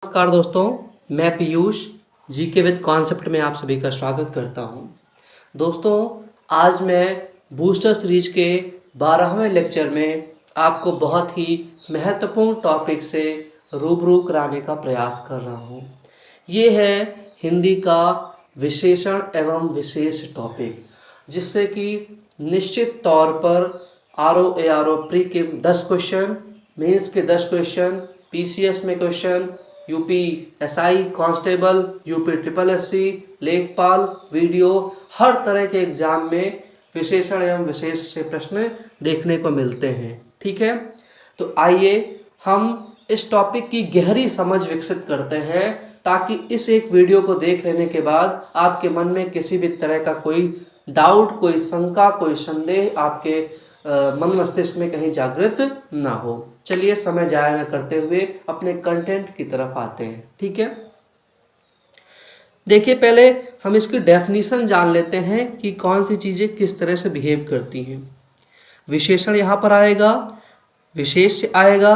नमस्कार दोस्तों, मैं पीयूष जीके विद कॉन्सेप्ट में आप सभी का स्वागत करता हूं। दोस्तों, आज मैं बूस्टर सीरीज के 12वें लेक्चर में आपको बहुत ही महत्वपूर्ण टॉपिक से रूबरू कराने का प्रयास कर रहा हूं। ये है हिंदी का विशेषण एवं विशेष टॉपिक, जिससे कि निश्चित तौर पर आरओ प्री के 10 क्वेश्चन, मेंस के 10 क्वेश्चन, पीसीएस में question, UP SI constable, UP triple SC, लेखपाल, वीडियो, हर तरह के एग्जाम में विशेषण एवं विशेष से प्रश्न देखने को मिलते हैं। ठीक है, तो आइए हम इस टॉपिक की गहरी समझ विकसित करते हैं, ताकि इस एक वीडियो को देख लेने के बाद आपके मन में किसी भी तरह का कोई डाउट, कोई शंका, कोई संदेह आपके मन मस्तिष्क में कहीं जागृत ना हो। चलिए समय जाया न करते हुए अपने कंटेंट की तरफ आते हैं। ठीक है, देखिए पहले हम इसकी डेफिनेशन जान लेते हैं कि कौन सी चीजें किस तरह से बिहेव करती हैं। विशेषण यहाँ पर आएगा, विशेष आएगा,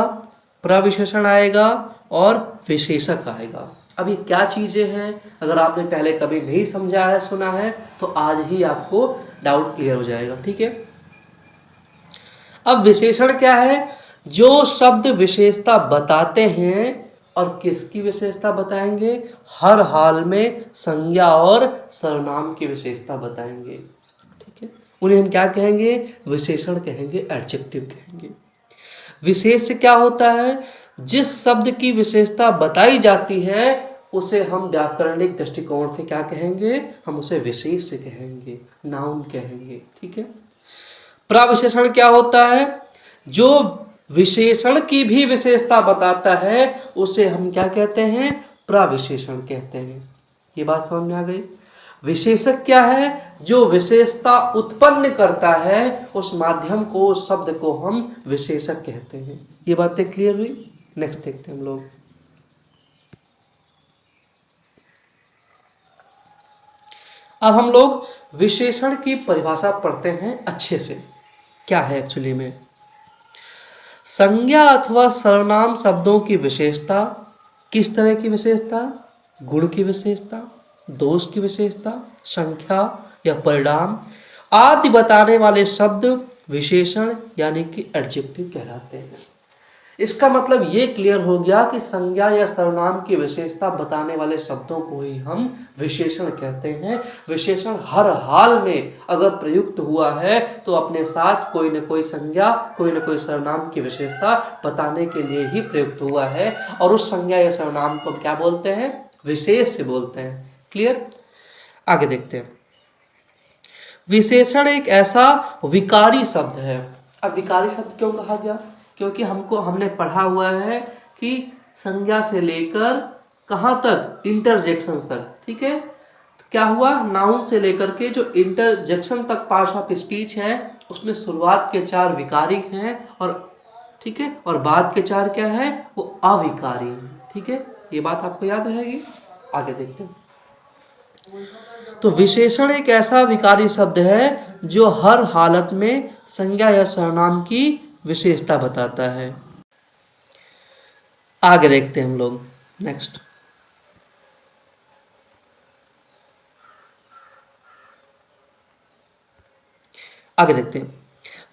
प्रविशेषण आएगा और विशेषक आएगा। अब ये क्या चीजें हैं, अगर आपने पहले कभी नहीं समझा है, सुना है, तो आज ही आपको डाउट क्लियर हो जाएगा। ठीक है, अब विशेषण क्या है? जो शब्द विशेषता बताते हैं, और किसकी विशेषता बताएंगे? हर हाल में संज्ञा और सर्वनाम की विशेषता बताएंगे। ठीक है, उन्हें हम क्या कहेंगे? विशेषण कहेंगे, एडजेक्टिव कहेंगे। विशेष क्या होता है? जिस शब्द की विशेषता बताई जाती है उसे हम व्याकरणिक दृष्टिकोण से क्या कहेंगे? हम उसे विशेष कहेंगे, नाउन कहेंगे। ठीक है, प्रविशेषण क्या होता है? जो विशेषण की भी विशेषता बताता है उसे हम क्या कहते हैं? प्रविशेषण कहते हैं। ये बात समझ में आ गई? विशेषक क्या है? जो विशेषता उत्पन्न करता है उस माध्यम को, उस शब्द को हम विशेषक कहते हैं। ये बातें क्लियर हुई? नेक्स्ट देखते हैं हम लोग। अब हम लोग विशेषण की परिभाषा पढ़ते हैं अच्छे से। क्या है एक्चुअली में? संज्ञा अथवा सर्वनाम शब्दों की विशेषता। किस तरह की विशेषता? गुण की विशेषता, दोष की विशेषता, संख्या या परिणाम आदि बताने वाले शब्द विशेषण यानी कि एडजेक्टिव कहलाते हैं। इसका मतलब ये क्लियर हो गया कि संज्ञा या सर्वनाम की विशेषता बताने वाले शब्दों को ही हम विशेषण कहते हैं। विशेषण हर हाल में अगर प्रयुक्त हुआ है तो अपने साथ कोई न कोई संज्ञा, कोई न कोई सर्वनाम की विशेषता बताने के लिए ही प्रयुक्त हुआ है, और उस संज्ञा या सर्वनाम को हम क्या बोलते हैं? विशेष से बोलते हैं। क्लियर? आगे देखते हैं। विशेषण एक ऐसा विकारी शब्द है। अब विकारी शब्द क्यों कहा गया? क्योंकि हमने पढ़ा हुआ है कि संज्ञा से लेकर कहाँ तक? इंटरजेक्शन तक। ठीक है, तो क्या हुआ? नाउन से लेकर के जो इंटरजेक्शन तक पार्ट ऑफ स्पीच है उसमें शुरुआत के 4 विकारी हैं, और ठीक है, और बाद के 4 क्या है? वो अविकारी हैं। ठीक है, ये बात आपको याद रहेगी। आगे देखते हैं। तो विशेषण एक ऐसा विकारी शब्द है जो हर हालत में संज्ञा या सर्वनाम की विशेषता बताता है। आगे देखते हैं हम लोग। नेक्स्ट, आगे देखते हैं।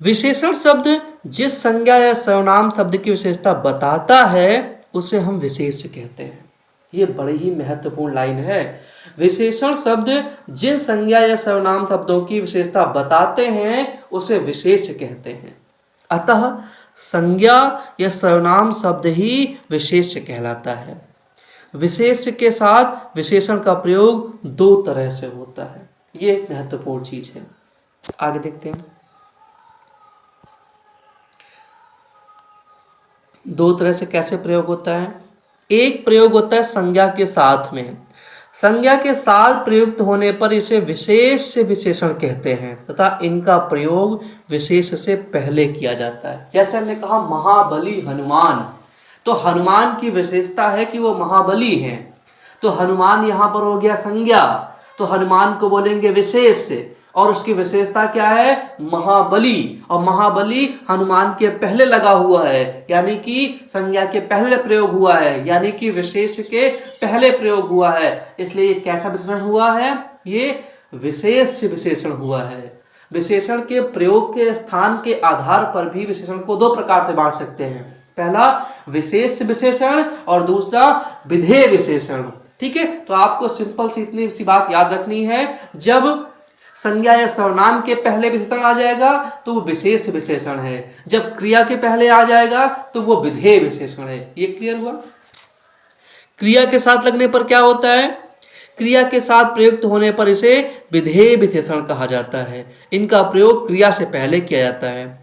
विशेषण शब्द जिस संज्ञा या सर्वनाम शब्द की विशेषता बताता है उसे हम विशेष कहते हैं। ये बड़ी ही महत्वपूर्ण लाइन है। विशेषण शब्द जिन संज्ञा या सर्वनाम शब्दों की विशेषता बताते हैं उसे विशेष कहते हैं। अतः संज्ञा या सर्वनाम शब्द ही विशेष कहलाता है। विशेष के साथ विशेषण का प्रयोग 2 तरह से होता है। ये एक महत्वपूर्ण चीज है। आगे देखते हैं। 2 तरह से कैसे प्रयोग होता है? एक प्रयोग होता है संज्ञा के साथ में। संज्ञा के साथ प्रयुक्त होने पर इसे विशेष से विशेषण कहते हैं तथा इनका प्रयोग विशेष से पहले किया जाता है। जैसे हमने कहा महाबली हनुमान, तो हनुमान की विशेषता है कि वो महाबली हैं, तो हनुमान यहाँ पर हो गया संज्ञा, तो हनुमान को बोलेंगे विशेष से। और उसकी विशेषता क्या है? महाबली। और महाबली हनुमान के पहले लगा हुआ है, यानी कि संज्ञा के पहले प्रयोग हुआ है, यानी कि विशेष के पहले प्रयोग हुआ है, इसलिए ये कैसा विशेषण हुआ है? ये विशेष विशेषण हुआ है। विशेषण के प्रयोग के स्थान के आधार पर भी विशेषण को दो प्रकार से बांट सकते हैं। पहला विशेष विशेषण और दूसरा विधेय विशेषण। ठीक है, तो आपको सिंपल सी इतनी सी बात याद रखनी है, जब संज्ञा या सर्वनाम के पहले विशेषण आ जाएगा तो वो विशेष विशेषण है, जब क्रिया के पहले आ जाएगा तो वो विधेय विशेषण है। ये क्लियर हुआ? क्रिया के साथ लगने पर क्या होता है? क्रिया के साथ प्रयुक्त होने पर इसे विधेय विशेषण कहा जाता है। इनका प्रयोग क्रिया से पहले किया जाता है।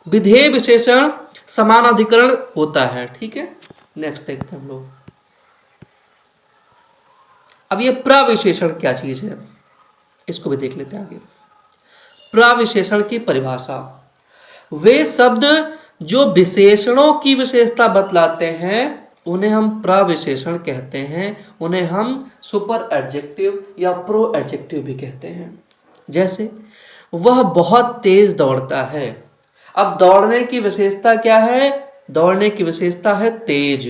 विधेय विशेषण समानाधिकरण होता है। ठीक है, नेक्स्ट देखते हैं हम लोग। अब ये प्रविशेषण क्या चीज है, इसको भी देख लेते हैं आगे। प्रविशेषण की परिभाषा: वे शब्द जो विशेषणों की विशेषता बतलाते हैं उन्हें हम प्रविशेषण कहते हैं। उन्हें हम सुपर एडजेक्टिव या प्रो एडजेक्टिव भी कहते हैं। जैसे वह बहुत तेज दौड़ता है। अब दौड़ने की विशेषता क्या है? दौड़ने की विशेषता है तेज,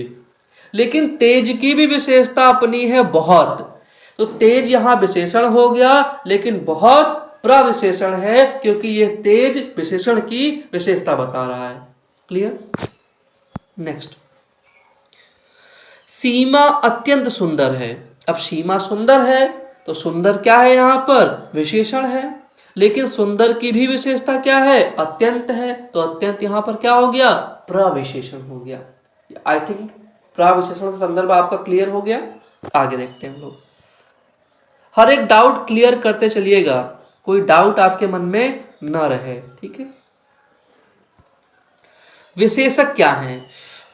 लेकिन तेज की भी विशेषता अपनी है बहुत। तो तेज यहां विशेषण हो गया, लेकिन बहुत प्रविशेषण है, क्योंकि यह तेज विशेषण की विशेषता बता रहा है। क्लियर? नेक्स्ट, सीमा अत्यंत सुंदर है। अब सीमा सुंदर है तो सुंदर क्या है? यहां पर विशेषण है, लेकिन सुंदर की भी विशेषता क्या है? अत्यंत है, तो अत्यंत यहां पर क्या हो गया? प्रविशेषण हो गया। आई थिंक प्रविशेषण का संदर्भ आपका क्लियर हो गया। आगे देखते हैं हम लोग। हर एक डाउट क्लियर करते चलिएगा, कोई डाउट आपके मन में न रहे। ठीक है, विशेषक क्या हैं?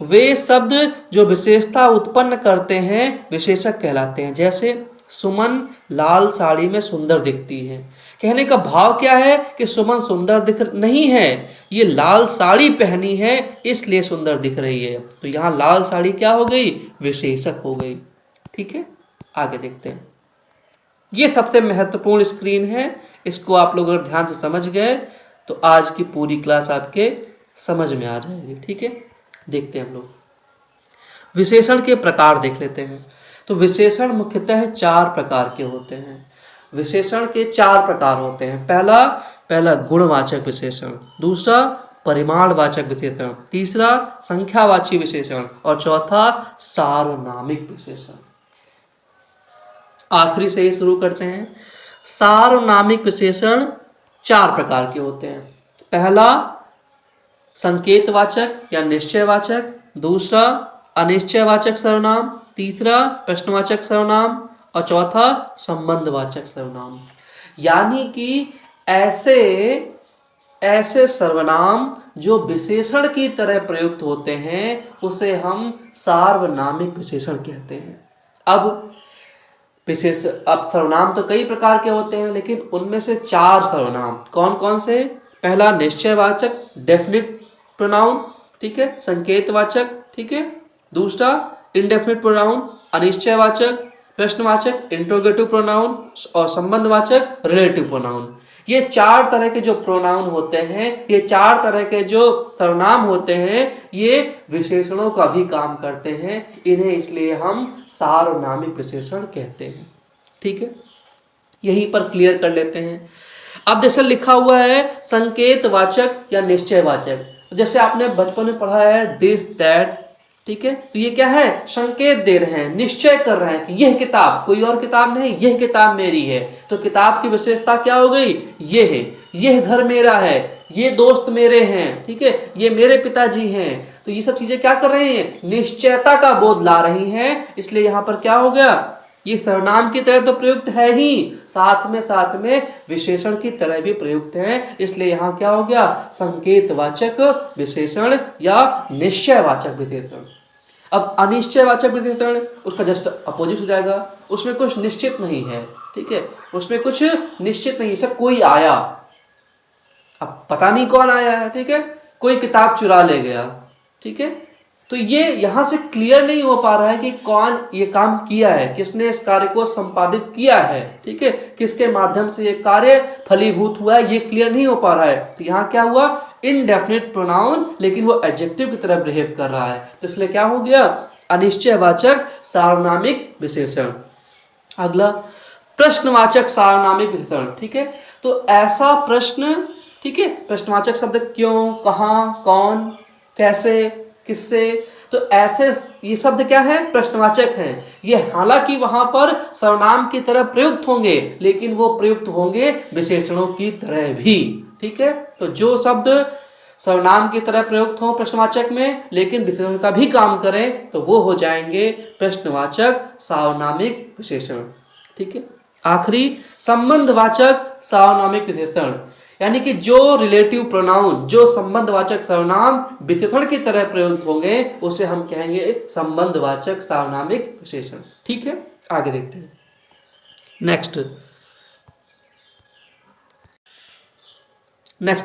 वे शब्द जो विशेषता उत्पन्न करते हैं विशेषक कहलाते हैं। जैसे सुमन लाल साड़ी में सुंदर दिखती है। कहने का भाव क्या है कि सुमन सुंदर दिख नहीं है, ये लाल साड़ी पहनी है इसलिए सुंदर दिख रही है। तो यहां लाल साड़ी क्या हो गई? विशेषक हो गई। ठीक है, आगे देखते हैं। ये सबसे महत्वपूर्ण स्क्रीन है, इसको आप लोग अगर ध्यान से समझ गए तो आज की पूरी क्लास आपके समझ में आ जाएगी। ठीक है, देखते हैं हम लोग। विशेषण के प्रकार देख लेते हैं। तो विशेषण मुख्यतः 4 प्रकार के होते हैं। विशेषण के 4 प्रकार होते हैं। पहला गुणवाचक विशेषण, दूसरा परिमाणवाचक विशेषण, तीसरा संख्यावाची विशेषण और चौथा सार्वनामिक विशेषण। आखिरी से ही शुरू करते हैं। सार्वनामिक विशेषण 4 प्रकार के होते हैं। पहला संकेतवाचक या निश्चयवाचक, दूसरा अनिश्चयवाचक सर्वनाम, तीसरा प्रश्नवाचक सर्वनाम और चौथा संबंधवाचक सर्वनाम। यानी कि ऐसे सर्वनाम जो विशेषण की तरह प्रयुक्त होते हैं उसे हम सार्वनामिक विशेषण कहते हैं। अब सर्वनाम तो कई प्रकार के होते हैं, लेकिन उनमें से 4 सर्वनाम कौन कौन से? पहला निश्चयवाचक डेफिनिट प्रोनाउन, ठीक है, संकेतवाचक, ठीक है, दूसरा इंडेफिनिट प्रोनाउन अनिश्चयवाचक, प्रश्नवाचक इंट्रोगेटिव प्रोनाउन और संबंधवाचक रिलेटिव प्रोनाउन। ये 4 तरह के जो प्रोनाउन होते हैं, ये 4 तरह के जो सर्वनाम होते हैं, ये विशेषणों का भी काम करते हैं। इन्हें इसलिए हम सार्वनामिक विशेषण कहते हैं। ठीक है, यहीं पर क्लियर कर लेते हैं। अब जैसे लिखा हुआ है संकेतवाचक या निश्चयवाचक, जैसे आपने बचपन में पढ़ा है दिस दैट, ठीक है, तो ये क्या है? संकेत दे रहे हैं, निश्चय कर रहे हैं कि यह किताब कोई और किताब नहीं, यह किताब मेरी है। तो किताब की विशेषता क्या हो गई? ये है। यह घर मेरा है, ये दोस्त मेरे हैं, ठीक है, ये मेरे पिताजी हैं। तो ये सब चीजें क्या कर रही हैं? निश्चयता का बोध ला रही हैं। इसलिए यहां पर क्या हो गया? ये सर्वनाम की तरह तो प्रयुक्त है ही, साथ में विशेषण की तरह भी प्रयुक्त है। इसलिए यहां क्या हो गया? संकेतवाचक विशेषण या निश्चयवाचक विशेषण। अब अनिश्चयवाचक विशेषण उसका जस्ट अपोजिट हो जाएगा, उसमें कुछ निश्चित नहीं है, ठीक है, उसमें कुछ निश्चित नहीं, सब कोई आया, अब पता नहीं कौन आया है, ठीक है, कोई किताब चुरा ले गया, ठीक है, तो ये यहाँ से क्लियर नहीं हो पा रहा है कि कौन ये काम किया है, किसने इस कार्य को संपादित किया है, ठीक है, किसके माध्यम से ये कार्य फलीभूत हुआ है, ये क्लियर नहीं हो पा रहा है। तो यहाँ क्या हुआ, इनडेफिनिट प्रोनाउन, लेकिन वो एडजेक्टिव की तरह बिहेव कर रहा है, तो इसलिए क्या हो गया, अनिश्चयवाचक सार्वनामिक विशेषण। अगला प्रश्नवाचक सार्वनामिक विशेषण, ठीक है। तो ऐसा प्रश्न, ठीक है, प्रश्नवाचक शब्द क्यों, कहाँ, कौन, कैसे, किससे, तो ऐसे ये शब्द क्या है, प्रश्नवाचक हैं। ये हालांकि वहां पर सर्वनाम की तरह प्रयुक्त होंगे, लेकिन वो प्रयुक्त होंगे विशेषणों की तरह भी, ठीक है। तो जो शब्द सर्वनाम की तरह प्रयुक्त हो प्रश्नवाचक में, लेकिन विशेषण का भी काम करें, तो वो हो जाएंगे प्रश्नवाचक सार्वनामिक विशेषण, ठीक है। आखिरी संबंधवाचक सार्वनामिक विशेषण, यानी कि जो रिलेटिव प्रोनाउन, जो संबंधवाचक सर्वनाम विशेषण की तरह प्रयुक्त होंगे, उसे हम कहेंगे संबंधवाचक सार्वनामिक विशेषण, ठीक है। आगे देखते हैं। नेक्स्ट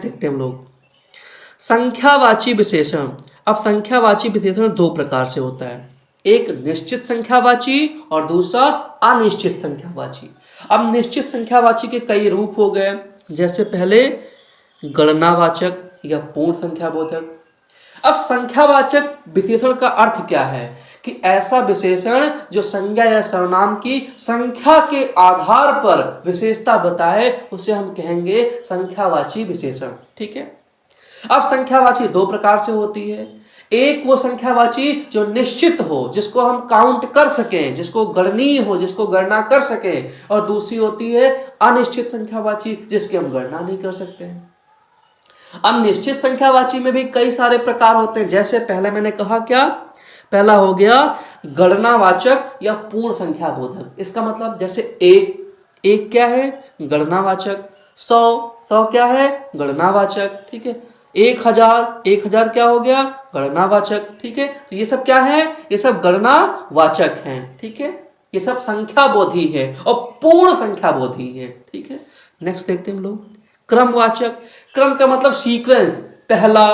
देखते हैं हम लोग संख्यावाची विशेषण। अब संख्यावाची विशेषण दो प्रकार से होता है, एक निश्चित संख्यावाची और दूसरा अनिश्चित संख्यावाची। अब निश्चित संख्यावाची के कई रूप हो गए, जैसे पहले गणनावाचक या पूर्ण संख्याबोधक। अब संख्यावाचक विशेषण का अर्थ क्या है कि ऐसा विशेषण जो संज्ञा या सर्वनाम की संख्या के आधार पर विशेषता बताए, उसे हम कहेंगे संख्यावाची विशेषण, ठीक है। अब संख्यावाची दो प्रकार से होती है, एक वो संख्यावाची जो निश्चित हो, जिसको हम काउंट कर सकें, जिसको गणनीय हो, जिसको गणना कर सकें, और दूसरी होती है अनिश्चित संख्यावाची, जिसकी हम गणना नहीं कर सकते हैं। अब निश्चित संख्यावाची में भी कई सारे प्रकार होते हैं, जैसे पहले मैंने कहा, क्या पहला हो गया गणनावाचक या पूर्ण संख्या बोधक। इसका मतलब जैसे एक क्या है, गणनावाचक। 100 क्या है, गणनावाचक, ठीक है। 1000 क्या हो गया, गणनावाचक, ठीक है। तो ये सब क्या है, ये सब गणनावाचक हैं, ठीक है। ये सब संख्या बोधी है और पूर्ण संख्या बोधी है, ठीक है। नेक्स्ट देखते हैं हम लोग क्रमवाचक। क्रम का मतलब सीक्वेंस, पहला,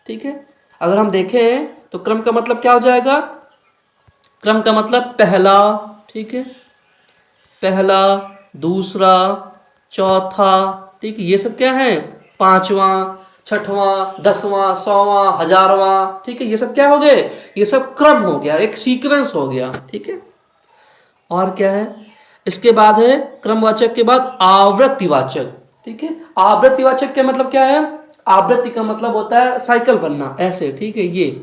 ठीक है। अगर हम देखें तो क्रम का मतलब क्या हो जाएगा, क्रम का मतलब पहला, ठीक है, पहला, दूसरा, चौथा, ठीक है। ये सब क्या है, पांचवा, छठवां, 10वां, 100वां, 1000वां, ठीक है। ये सब क्या हो गए, ये सब क्रम हो गया, एक सीक्वेंस हो गया, ठीक है। और क्या है, इसके बाद है क्रमवाचक के बाद आवृत्तिवाचक, ठीक है। आवृत्तिवाचक का मतलब क्या है, आवृत्ति का मतलब होता है साइकिल बनना, ऐसे, ठीक है। ये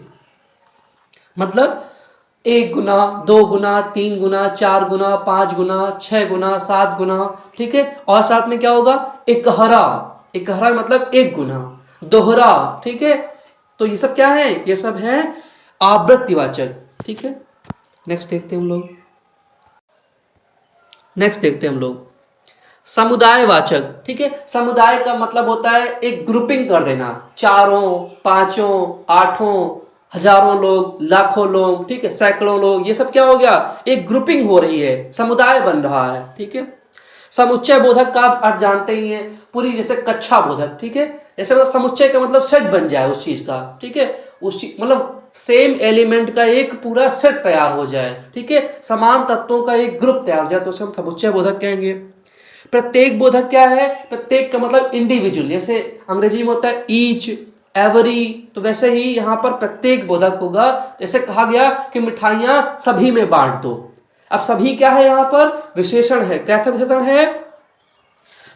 मतलब 1 गुना, 2 गुना, 3 गुना, 4 गुना, 5 गुना, 6 गुना, 7 गुना, ठीक है। और साथ में क्या होगा, एकहरा, एकहरा मतलब 1 गुना, दोहरा, ठीक है। तो ये सब क्या है, ये सब है आवृत्तिवाचक, ठीक है। नेक्स्ट देखते हैं हम लोग समुदायवाचक, ठीक है। समुदाय का मतलब होता है एक ग्रुपिंग कर देना, 4, 5, 8, हजारों लोग, लाखों लोग, ठीक है, सैकड़ों लोग, ये सब क्या हो गया, एक ग्रुपिंग हो रही है, समुदाय बन रहा है, ठीक है। समुच्चय बोधक का आप जानते ही हैं, पूरी जैसे कक्षा बोधक, ठीक है। जैसे मतलब समुच्चय का मतलब सेट बन जाए उस चीज का, ठीक है, उस चीज मतलब सेम एलिमेंट का एक पूरा सेट तैयार हो जाए, ठीक है, समान तत्वों का एक ग्रुप तैयार हो जाए, तो उसे हम समुच्चय बोधक कहेंगे। प्रत्येक बोधक क्या है, प्रत्येक का मतलब इंडिविजुअल, जैसे अंग्रेजी में होता है ईच, एवरी, तो वैसे ही यहाँ पर प्रत्येक बोधक होगा। जैसे कहा गया कि मिठाइयां सभी में बांट दो, अब सभी क्या है, यहाँ पर विशेषण है, कैसा विशेषण है,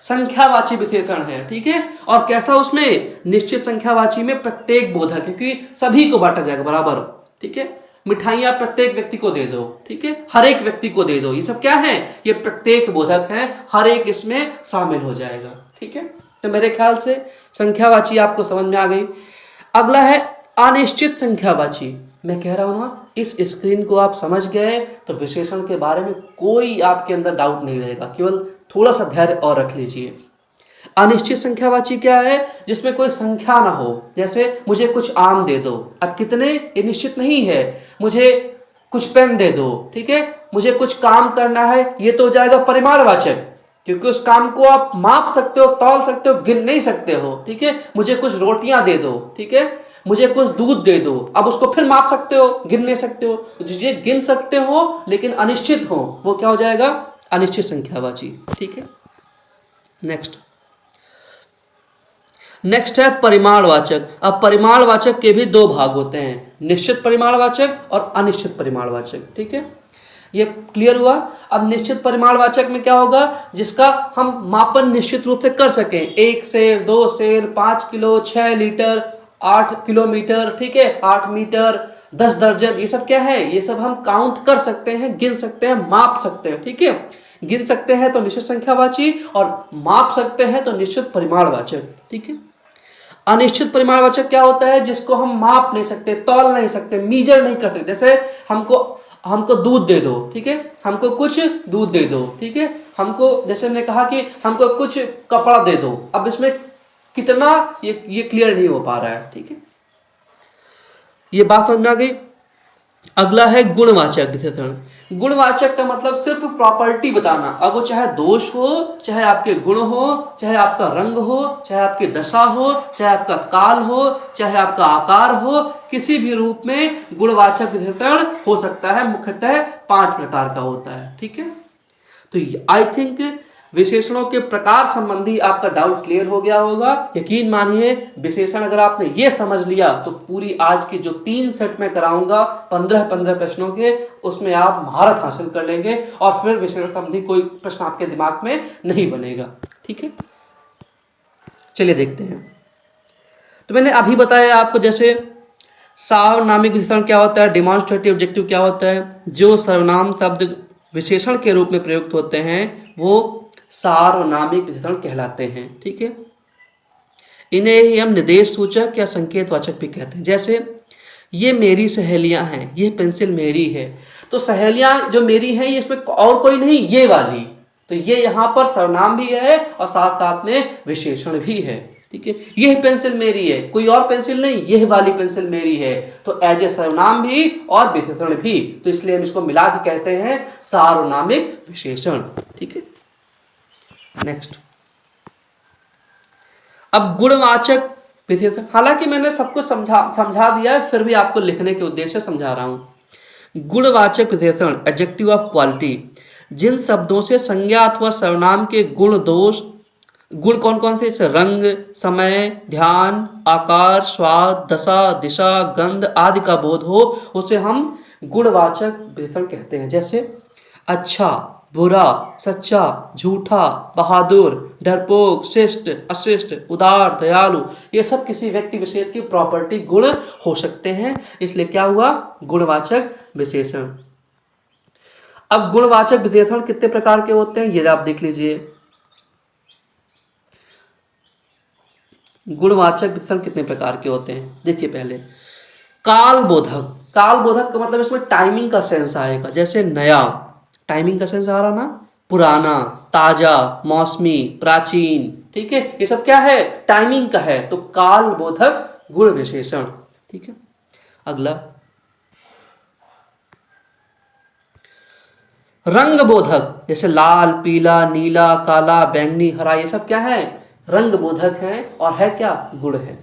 संख्यावाची विशेषण है, ठीक है। और कैसा, उसमें निश्चित संख्यावाची में प्रत्येक बोधक है, क्योंकि सभी को बांटा जाएगा बराबर, ठीक है। मिठाइयां प्रत्येक व्यक्ति को दे दो, ठीक है, हर एक व्यक्ति को दे दो, ये सब क्या है, ये प्रत्येक बोधक है, हर एक इसमें शामिल हो जाएगा, ठीक है। तो मेरे ख्याल से संख्यावाची आपको समझ में आ गई। अगला है अनिश्चित संख्यावाची। मैं कह रहा हूं ना, इस स्क्रीन को आप समझ गए तो विशेषण के बारे में कोई आपके अंदर डाउट नहीं रहेगा, केवल थोड़ा सा धैर्य और रख लीजिए। अनिश्चित संख्यावाची क्या है, जिसमें कोई संख्या ना हो, जैसे मुझे कुछ आम दे दो, अब कितने ये निश्चित नहीं है, मुझे कुछ पेन दे दो, ठीक है, मुझे कुछ काम करना है, ये तो हो जाएगा परिमाणवाचक, क्योंकि उस काम को आप माप सकते हो, तौल सकते हो, गिन नहीं सकते हो, ठीक है। मुझे कुछ रोटियां दे दो, ठीक है, मुझे कुछ दूध दे दो, अब उसको फिर माप सकते हो, गिन नहीं सकते हो। चीजें गिन सकते हो लेकिन अनिश्चित हो, वो क्या हो जाएगा, अनिश्चित संख्यावाची। ठीक है, नेक्स्ट है परिमाणवाचक। अब परिमाणवाचक के भी दो भाग होते हैं, निश्चित परिमाणवाचक और अनिश्चित परिमाणवाचक। ठीक है, ये क्लियर हुआ। अब निश्चित परिमाणवाचक में क्या होगा, जिसका हम मापन निश्चित रूप से कर सकें, 1 सेर, 2 सेर, 5 किलो, 6 लीटर, 8 किलोमीटर, ठीक है, 8 मीटर, 10 दर्जन, ये सब क्या है, ये सब हम काउंट कर सकते हैं, गिन सकते हैं, माप सकते हैं। ठीक है, गिन सकते हैं तो निश्चित संख्यावाची और माप सकते हैं तो निश्चित परिमाणवाचक। ठीक है, अनिश्चित परिमाणवाचक क्या होता है, जिसको हम माप नहीं सकते, तौल नहीं सकते, मीजर नहीं कर सकते। जैसे हमको दूध दे दो, ठीक है, हमको कुछ दूध दे दो, ठीक है, हमको, जैसे मैंने कहा कि हमको कुछ कपड़ा दे दो, अब इसमें कितना, ये क्लियर नहीं हो पा रहा है। ठीक है, ये बात समझ में आ गई। अगला है गुणवाचक विशेषण। गुणवाचक का मतलब सिर्फ प्रॉपर्टी बताना, अब वो चाहे दोष हो, चाहे आपके गुण हो, चाहे आपका रंग हो, चाहे आपकी दशा हो, चाहे आपका काल हो, चाहे आपका आकार हो, किसी भी रूप में गुणवाचक विशेषण हो सकता है। मुख्यतः 5 प्रकार का होता है। ठीक है, तो आई थिंक विशेषणों के प्रकार संबंधी आपका डाउट क्लियर हो गया होगा। यकीन मानिए, विशेषण अगर आपने ये समझ लिया तो पूरी आज की जो 3 सेट में कराऊंगा 15-15 प्रश्नों के, उसमें आप महारत हासिल कर लेंगे और फिर विशेषण संबंधी कोई प्रश्न आपके दिमाग में नहीं बनेगा। ठीक है, चलिए देखते हैं। तो मैंने अभी बताया आपको, जैसे सार्वनामिक विशेषण क्या होता है, डिमॉन्स्ट्रेटिव ऑब्जेक्टिव क्या होता है, जो सर्वनाम शब्द विशेषण के रूप में प्रयुक्त होते हैं वो सार्वनामिक विशेषण कहलाते हैं। ठीक है, इन्हें ही हम निर्देश सूचक या संकेतवाचक भी कहते हैं। जैसे ये मेरी सहेलियां हैं, ये पेंसिल मेरी है, तो सहेलियां जो मेरी हैं ये इसमें और कोई नहीं, ये वाली, तो ये यहाँ पर सर्वनाम भी है और साथ साथ में विशेषण भी है। ठीक है, यह पेंसिल मेरी है, कोई और पेंसिल नहीं, यह वाली पेंसिल मेरी है, तो एज ए सर्वनाम भी और विशेषण भी, तो इसलिए हम इसको मिला के कहते हैं सार्वनामिक विशेषण। ठीक है, नेक्स्ट, अब गुणवाचक विशेषण, हालांकि मैंने सब कुछ समझा दिया है, फिर भी आपको लिखने के उद्देश्य से समझा रहा हूं। गुणवाचक विशेषण एडजेक्टिव ऑफ क्वालिटी, जिन शब्दों से संज्ञा अथवा सर्वनाम के गुण दोष, गुण कौन कौन से, रंग, समय, ध्यान, आकार, स्वाद, दशा, दिशा, गंध आदि का बोध हो, उसे हम गुणवाचक विशेषण कहते हैं। जैसे अच्छा, बुरा, सच्चा, झूठा, बहादुर, डरपोक, शिष्ट, अशिष्ट, उदार, दयालु, ये सब किसी व्यक्ति विशेष की प्रॉपर्टी गुण हो सकते हैं, इसलिए क्या हुआ, गुणवाचक विशेषण। अब गुणवाचक विशेषण कितने प्रकार के होते हैं ये आप देख लीजिए। गुणवाचक विशेषण कितने प्रकार के होते हैं, देखिए पहले कालबोधक। कालबोधक का मतलब इसमें टाइमिंग का सेंस आएगा, जैसे नया, टाइमिंग का सेंस आ रहा ना, पुराना, ताजा, मौसमी, प्राचीन, ठीक है, ये सब क्या है, टाइमिंग का है, तो कालबोधक गुण विशेषण। ठीक है, अगला रंग बोधक, जैसे लाल, पीला, नीला, काला, बैंगनी, हरा, ये सब क्या है, रंग बोधक है और है क्या, गुण है।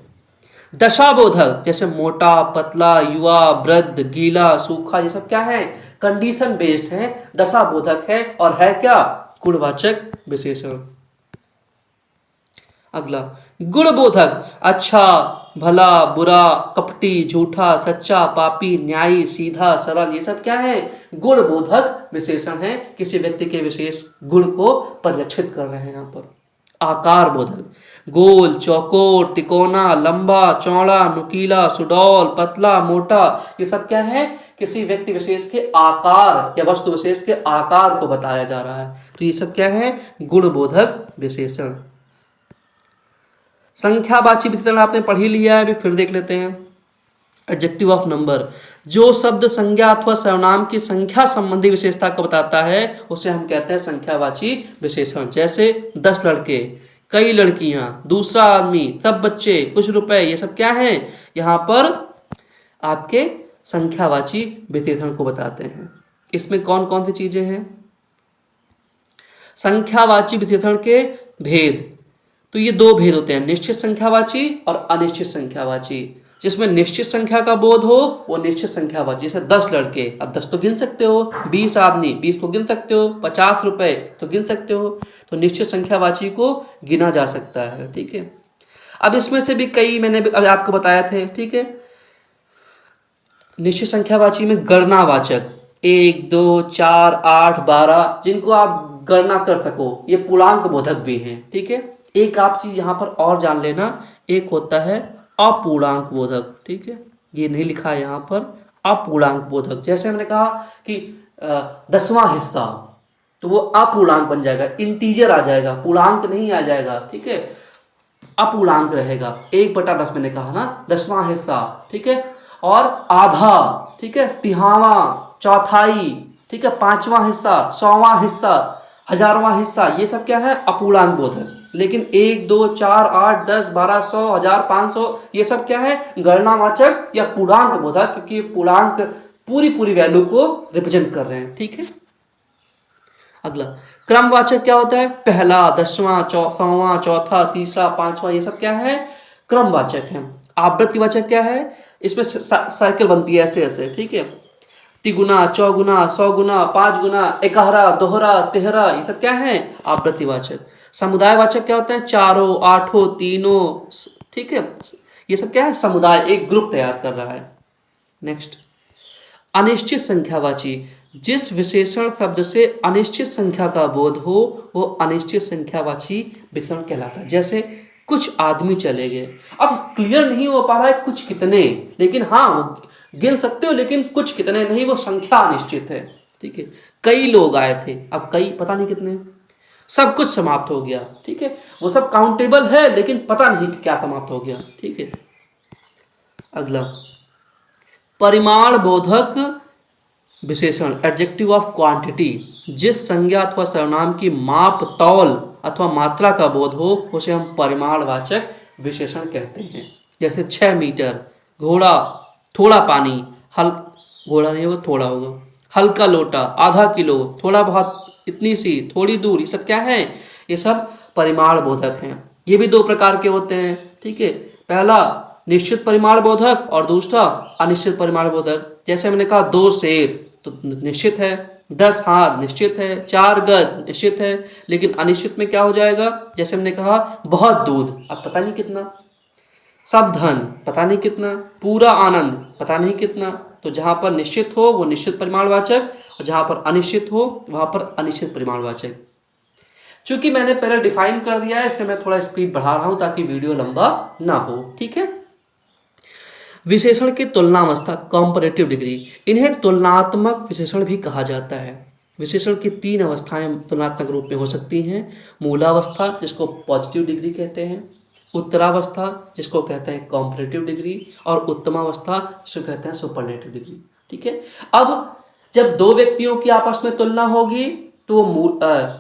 दशा बोधक, जैसे मोटा, पतला, युवा, वृद्ध, गीला, सूखा, ये सब क्या है, कंडीशन बेस्ड है, दशा बोधक है और है क्या, गुणवाचक विशेषण। अगला गुण बोधक, अच्छा, भला, बुरा, कपटी, झूठा, सच्चा, पापी, न्यायी, सीधा, सरल, ये सब क्या है, गुण बोधक विशेषण है, किसी व्यक्ति के विशेष गुण को परिलक्षित कर रहे हैं यहाँ पर। आकार बोधक, गोल, चौकोर, तिकोना, लंबा, चौड़ा, नुकीला, सुडौल, पतला, मोटा, ये सब क्या है, किसी व्यक्ति विशेष के आकार या वस्तु विशेष के आकार को बताया जा रहा है, तो ये सब क्या है, गुणबोधक विशेषण। संख्यावाची विशेषण आपने पढ़ ही लिया है, अभी फिर देख लेते हैं। एडजेक्टिव ऑफ नंबर, जो शब्द संज्ञा अथवा सर्वनाम की संख्या संबंधी विशेषता को बताता है उसे हम कहते हैं संख्यावाची विशेषण। जैसे 10 लड़के, कई लड़कियां, दूसरा आदमी, सब बच्चे, कुछ रुपए, ये सब क्या है, यहाँ पर आपके संख्यावाची विशेषण को बताते हैं। इसमें कौन कौन सी चीजें हैं, संख्यावाची विशेषण के भेद, तो ये 2 भेद होते हैं, निश्चित संख्यावाची और अनिश्चित संख्यावाची। जिसमें निश्चित संख्या का बोध हो वो निश्चित संख्यावाची। जैसे 10 लड़के, अब 10 तो गिन सकते हो, 20 आदमी 20 को गिन सकते हो, 50 रुपए तो गिन सकते हो, तो निश्चित संख्यावाची को गिना जा सकता है। ठीक है, अब इसमें से भी कई मैंने अभी आपको बताया थे। ठीक है, निश्चित संख्यावाची में गणनावाचक 1, 2, 4, 8, 12 जिनको आप गणना कर सको, ये पूर्णांक बोधक भी हैं। ठीक है, एक आप चीज यहाँ पर और जान लेना, एक होता है अपूर्णांक बोधक। ठीक है, ये नहीं लिखा है यहाँ पर, अपूर्णांक बोधक। जैसे हमने कहा कि 10वां हिस्सा, तो वो अपूर्णांक बन जाएगा, इंटीजर आ जाएगा, पूर्णांक नहीं आ जाएगा। ठीक है, अपूर्णांक रहेगा। 1/10 मैंने कहा ना, 10वां हिस्सा। ठीक है, और आधा, ठीक है, तिहावा, चौथाई, ठीक है, 5वां हिस्सा, 100वां हिस्सा, 1000वां हिस्सा, ये सब क्या है, अपूर्णांक बोधक। लेकिन 1, 2, 4, 8, 10, 12, 100, 1000, 500 ये सब क्या है, गणनावाचक या पूर्णांक बोधक, क्योंकि पूर्णांक पूरी वैल्यू को रिप्रेजेंट कर रहे हैं। ठीक है, अगला क्रमवाचक क्या होता है, पहला, 10वां, 100वां, चौथा, तीसरा, 5वां, ये सब क्या है, क्रमवाचक है। आवृत्तिवाचक क्या है, इसमें साइकिल बनती है ऐसे ऐसे। ठीक है, तिगुना, चौगुना, 100 गुना, 5 गुना, एकहरा, दोहरा, तेहरा, ये सब क्या है, आवृत्तिवाचक। समुदायवाचक क्या होता है, चारों, आठों, तीनों। ठीक है, ये सब क्या है, समुदाय, एक ग्रुप तैयार कर रहा है। नेक्स्ट, अनिश्चित संख्यावाची, जिस विशेषण शब्द से अनिश्चित संख्या का बोध हो वो अनिश्चित संख्यावाची विशेषण कहलाता है। जैसे कुछ आदमी चले गए, अब क्लियर नहीं हो पा रहा है कुछ कितने, लेकिन हाँ गिन सकते हो, लेकिन कुछ कितने नहीं, वो संख्या अनिश्चित है। ठीक है, कई लोग आए थे, अब कई पता नहीं कितने, सब कुछ समाप्त हो गया। ठीक है, वो सब काउंटेबल है लेकिन पता नहीं कि क्या समाप्त हो गया। ठीक है, अगला परिमाण बोधक विशेषण, एडजेक्टिव ऑफ क्वांटिटी, जिस संज्ञा अथवा सर्वनाम की माप, तौल अथवा मात्रा का बोध हो उसे हम परिमाणवाचक विशेषण कहते हैं। जैसे 6 मीटर, घोड़ा, थोड़ा पानी, हल घोड़ा नहीं होगा, थोड़ा होगा, हल्का लोटा, आधा किलो, थोड़ा बहुत, इतनी सी, थोड़ी दूर, ये सब क्या है, ये सब परिमाण बोधक हैं। ये भी दो प्रकार के होते हैं। ठीक है, पहला निश्चित परिमाण बोधक और दूसरा अनिश्चित परिमाण बोधक। जैसे मैंने कहा 2 शेर तो निश्चित है, 10 हाथ निश्चित है, 4 गज निश्चित है, लेकिन अनिश्चित में क्या हो जाएगा, जैसे हमने कहा बहुत दूध, अब पता नहीं कितना, सब धन पता नहीं कितना, पूरा आनंद पता नहीं कितना। तो जहां पर निश्चित हो वो निश्चित परिमाणवाचक, और जहां पर अनिश्चित हो वहां पर अनिश्चित परिमाणवाचक। चूंकि मैंने पहले डिफाइन कर दिया है, इसलिए मैं थोड़ा स्पीड बढ़ा रहा हूं ताकि वीडियो लंबा ना हो। ठीक है, विशेषण की तुलनावस्था, कॉम्परेटिव डिग्री, इन्हें तुलनात्मक विशेषण भी कहा जाता है। विशेषण की 3 अवस्थाएं तुलनात्मक रूप में हो सकती हैं, मूलावस्था जिसको पॉजिटिव डिग्री कहते हैं, उत्तरावस्था जिसको कहते हैं कॉम्परेटिव डिग्री, और उत्तमावस्था जिसको कहते हैं सुपरलेटिव डिग्री। ठीक है, अब जब दो व्यक्तियों की आपस में तुलना होगी तो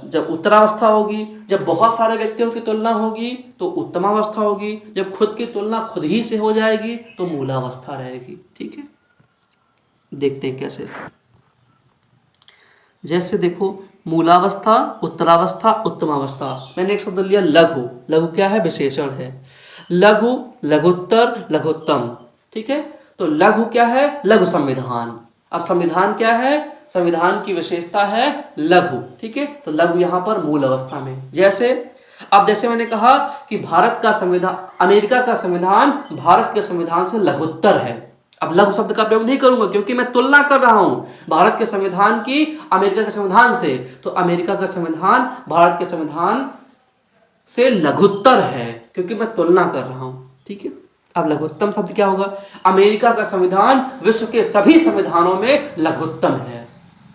जब उत्तरावस्था होगी, जब बहुत सारे व्यक्तियों की तुलना होगी तो उत्तमावस्था होगी, जब खुद की तुलना खुद ही से हो जाएगी तो मूलावस्था रहेगी। ठीक है, देखते हैं कैसे। जैसे देखो, मूलावस्था, उत्तरावस्था, उत्तमावस्था। मैंने एक शब्द लिया लघु। लघु क्या है, विशेषण है। लघु, लघुत्तर, लघुत्तम। ठीक है, तो लघु क्या है, लघु संविधान। अब संविधान क्या है, संविधान की विशेषता है लघु। ठीक है, तो लघु यहां पर मूल अवस्था में। जैसे अब जैसे मैंने कहा कि भारत का संविधान, अमेरिका का संविधान भारत के संविधान से लघुत्तर है। अब लघु शब्द का प्रयोग नहीं करूंगा क्योंकि मैं तुलना कर रहा हूं भारत के संविधान की अमेरिका के संविधान से, तो अमेरिका का संविधान भारत के संविधान से लघुत्तर है क्योंकि मैं तुलना कर रहा हूं। ठीक है, अब लघुत्तम शब्द क्या होगा, अमेरिका का संविधान विश्व के सभी संविधानों में लघुत्तम है।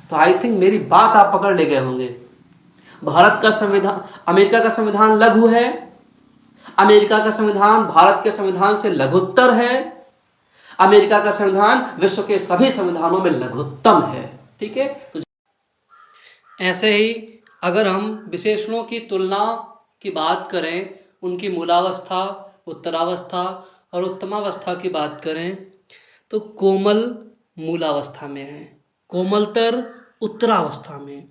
तो आई थिंक मेरी बात आप पकड़ ले गए होंगे। भारत का संविधान, अमेरिका का संविधान लघु है, अमेरिका का संविधान भारत के संविधान से लघुत्तर है, अमेरिका का संविधान विश्व के सभी संविधानों में लघुत्तम है। ठीक है, तो ऐसे ही अगर हम विशेषणों की तुलना की बात करें, उनकी मूलावस्था, उत्तरावस्था और उत्तमावस्था की बात करें, तो कोमल मूलावस्था में है, कोमलतर उत्तरावस्था में,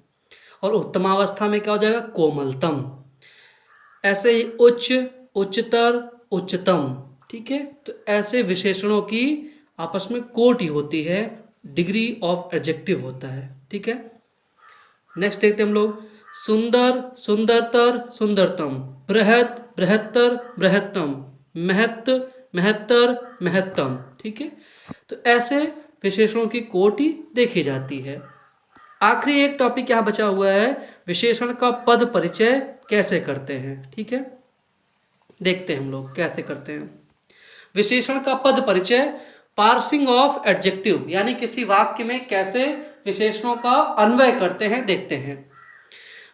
और उत्तमावस्था में क्या हो जाएगा, कोमलतम। ऐसे ही उच्च, उच्चतर, उच्चतम, ठीक है। तो ऐसे विशेषणों की आपस में कोटि होती है, डिग्री ऑफ एडजेक्टिव होता है। ठीक है। नेक्स्ट देखते हैं हम लोग, सुंदर, सुंदरतर, सुंदरतम, बृहत, बृहत्तर, बृहत्तम, महत्त, महत्तर, महत्तम। ठीक है। तो ऐसे विशेषणों की कोटि देखी जाती है। आखिरी एक टॉपिक यहाँ बचा हुआ है, विशेषण का पद परिचय कैसे करते हैं। ठीक है, देखते हैं हम लोग कैसे करते हैं। विशेषण का पद परिचय, पार्सिंग ऑफ एडजेक्टिव, यानी किसी वाक्य में कैसे विशेषणों का अन्वय करते हैं, देखते हैं।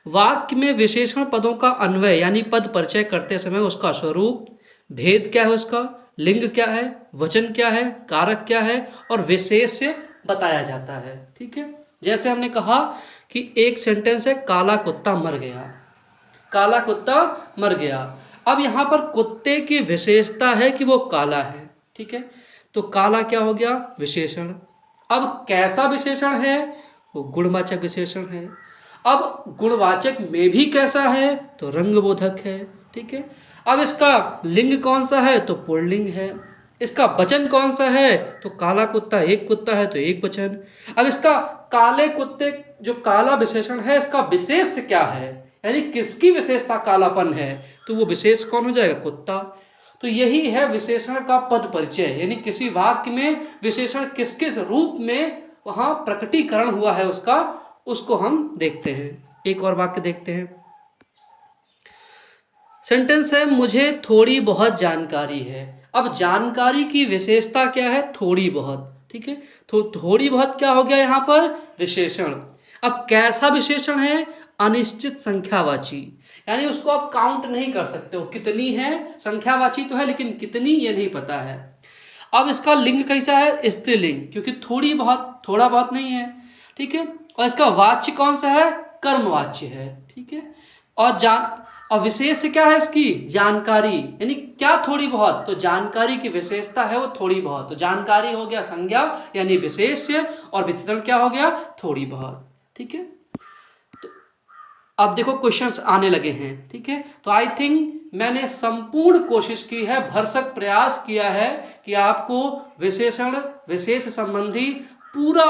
वाक्य में विशेषण पदों का अन्वय यानी पद परिचय करते समय उसका स्वरूप, भेद क्या है उसका, लिंग क्या है, वचन क्या है, कारक क्या है और विशेष से बताया जाता है। ठीक है। जैसे हमने कहा कि एक सेंटेंस है, काला कुत्ता मर गया, काला कुत्ता मर गया। अब यहाँ पर कुत्ते की विशेषता है कि वो काला है। ठीक है। तो काला क्या हो गया, विशेषण। अब कैसा विशेषण है, वो गुणवाचक विशेषण है। अब गुणवाचक में भी कैसा है, तो रंगबोधक है। ठीक है। अब इसका लिंग कौन सा है, तो पुल्लिंग है। इसका वचन कौन सा है, तो काला कुत्ता एक कुत्ता है तो एक वचन। अब इसका काले कुत्ते जो काला विशेषण है, इसका विशेष क्या है, यानी किसकी विशेषता कालापन है, तो वो विशेष कौन हो जाएगा, कुत्ता। तो यही है विशेषण का पद परिचय, यानी किसी वाक्य में विशेषण किस किस रूप में वहां प्रकटीकरण हुआ है उसका, उसको हम देखते हैं। एक और वाक्य देखते हैं। सेंटेंस है, मुझे थोड़ी बहुत जानकारी है। अब जानकारी की विशेषता क्या है, थोड़ी बहुत। ठीक है। तो थोड़ी बहुत क्या हो गया यहाँ पर, विशेषण। अब कैसा विशेषण है, अनिश्चित संख्यावाची, यानी उसको आप काउंट नहीं कर सकते हो, कितनी है, संख्यावाची तो है लेकिन कितनी ये नहीं पता है। अब इसका लिंग कैसा है, स्त्रीलिंग, क्योंकि थोड़ी बहुत, थोड़ा बहुत नहीं है। ठीक है। और इसका वाच्य कौन सा है, कर्मवाच्य है। ठीक है। और विशेष क्या है इसकी, जानकारी, यानी क्या थोड़ी बहुत, तो जानकारी की विशेषता है वो थोड़ी बहुत। तो जानकारी हो गया संज्ञा यानी विशेष्य, और विशेषण क्या हो गया, थोड़ी बहुत। ठीक है। तो अब देखो क्वेश्चंस आने लगे हैं। ठीक है। तो आई थिंक मैंने संपूर्ण कोशिश की है, भरसक प्रयास किया है कि आपको विशेषण विशेष संबंधी पूरा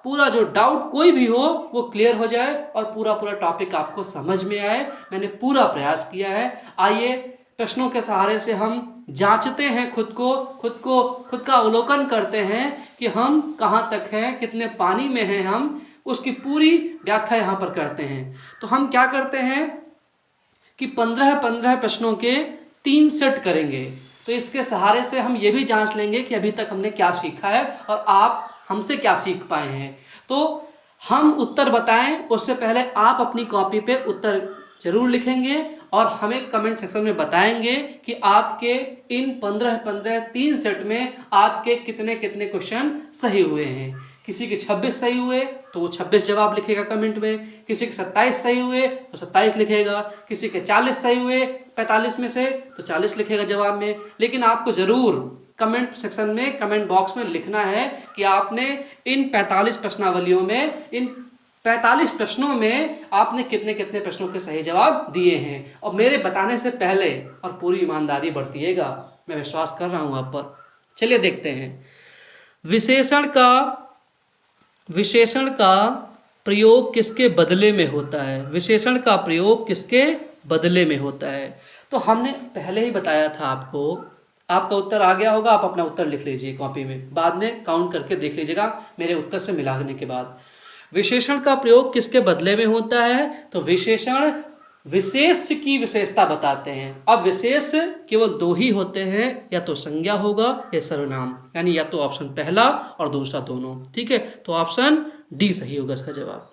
पूरा जो डाउट कोई भी हो वो क्लियर हो जाए और पूरा पूरा टॉपिक आपको समझ में आए। मैंने पूरा प्रयास किया है। आइए प्रश्नों के सहारे से हम जांचते हैं खुद का अवलोकन करते हैं कि हम कहाँ तक हैं, कितने पानी में हैं हम, उसकी पूरी व्याख्या यहाँ पर करते हैं। तो हम क्या करते हैं कि 15-15 प्रश्नों के 3 सेट करेंगे। तो इसके सहारे से हम ये भी जांच लेंगे कि अभी तक हमने क्या सीखा है और आप हमसे क्या सीख पाए हैं। तो हम उत्तर बताएं उससे पहले आप अपनी कॉपी पे उत्तर जरूर लिखेंगे और हमें कमेंट सेक्शन में बताएंगे कि आपके इन 15-15 3 सेट में आपके कितने कितने क्वेश्चन सही हुए हैं। किसी के 26 सही हुए तो वो 26 जवाब लिखेगा कमेंट में, किसी के 27 सही हुए तो 27 लिखेगा, किसी के 40 सही हुए 45 में से तो 40 लिखेगा जवाब में। लेकिन आपको जरूर कमेंट सेक्शन में, कमेंट बॉक्स में लिखना है कि आपने इन 45 प्रश्नावलियों में, इन 45 प्रश्नों में आपने कितने कितने प्रश्नों के सही जवाब दिए हैं। और मेरे बताने से पहले और पूरी ईमानदारी बरतिएगा, मैं विश्वास कर रहा हूं आप पर। चलिए देखते हैं। विशेषण का प्रयोग किसके बदले में होता है, विशेषण का प्रयोग किसके बदले में होता है। तो हमने पहले ही बताया था आपको, आपका उत्तर आ गया होगा, आप अपना उत्तर लिख लीजिए कॉपी में, बाद में काउंट करके देख लीजिएगा मेरे उत्तर से मिलाने के बाद। विशेषण का प्रयोग किसके बदले में होता है, तो विशेषण विशेष की विशेषता बताते हैं। अब विशेष केवल 2 ही होते हैं, या तो संज्ञा होगा या सर्वनाम, यानी या तो ऑप्शन पहला और दूसरा दोनों। ठीक है। तो ऑप्शन डी सही होगा इसका जवाब।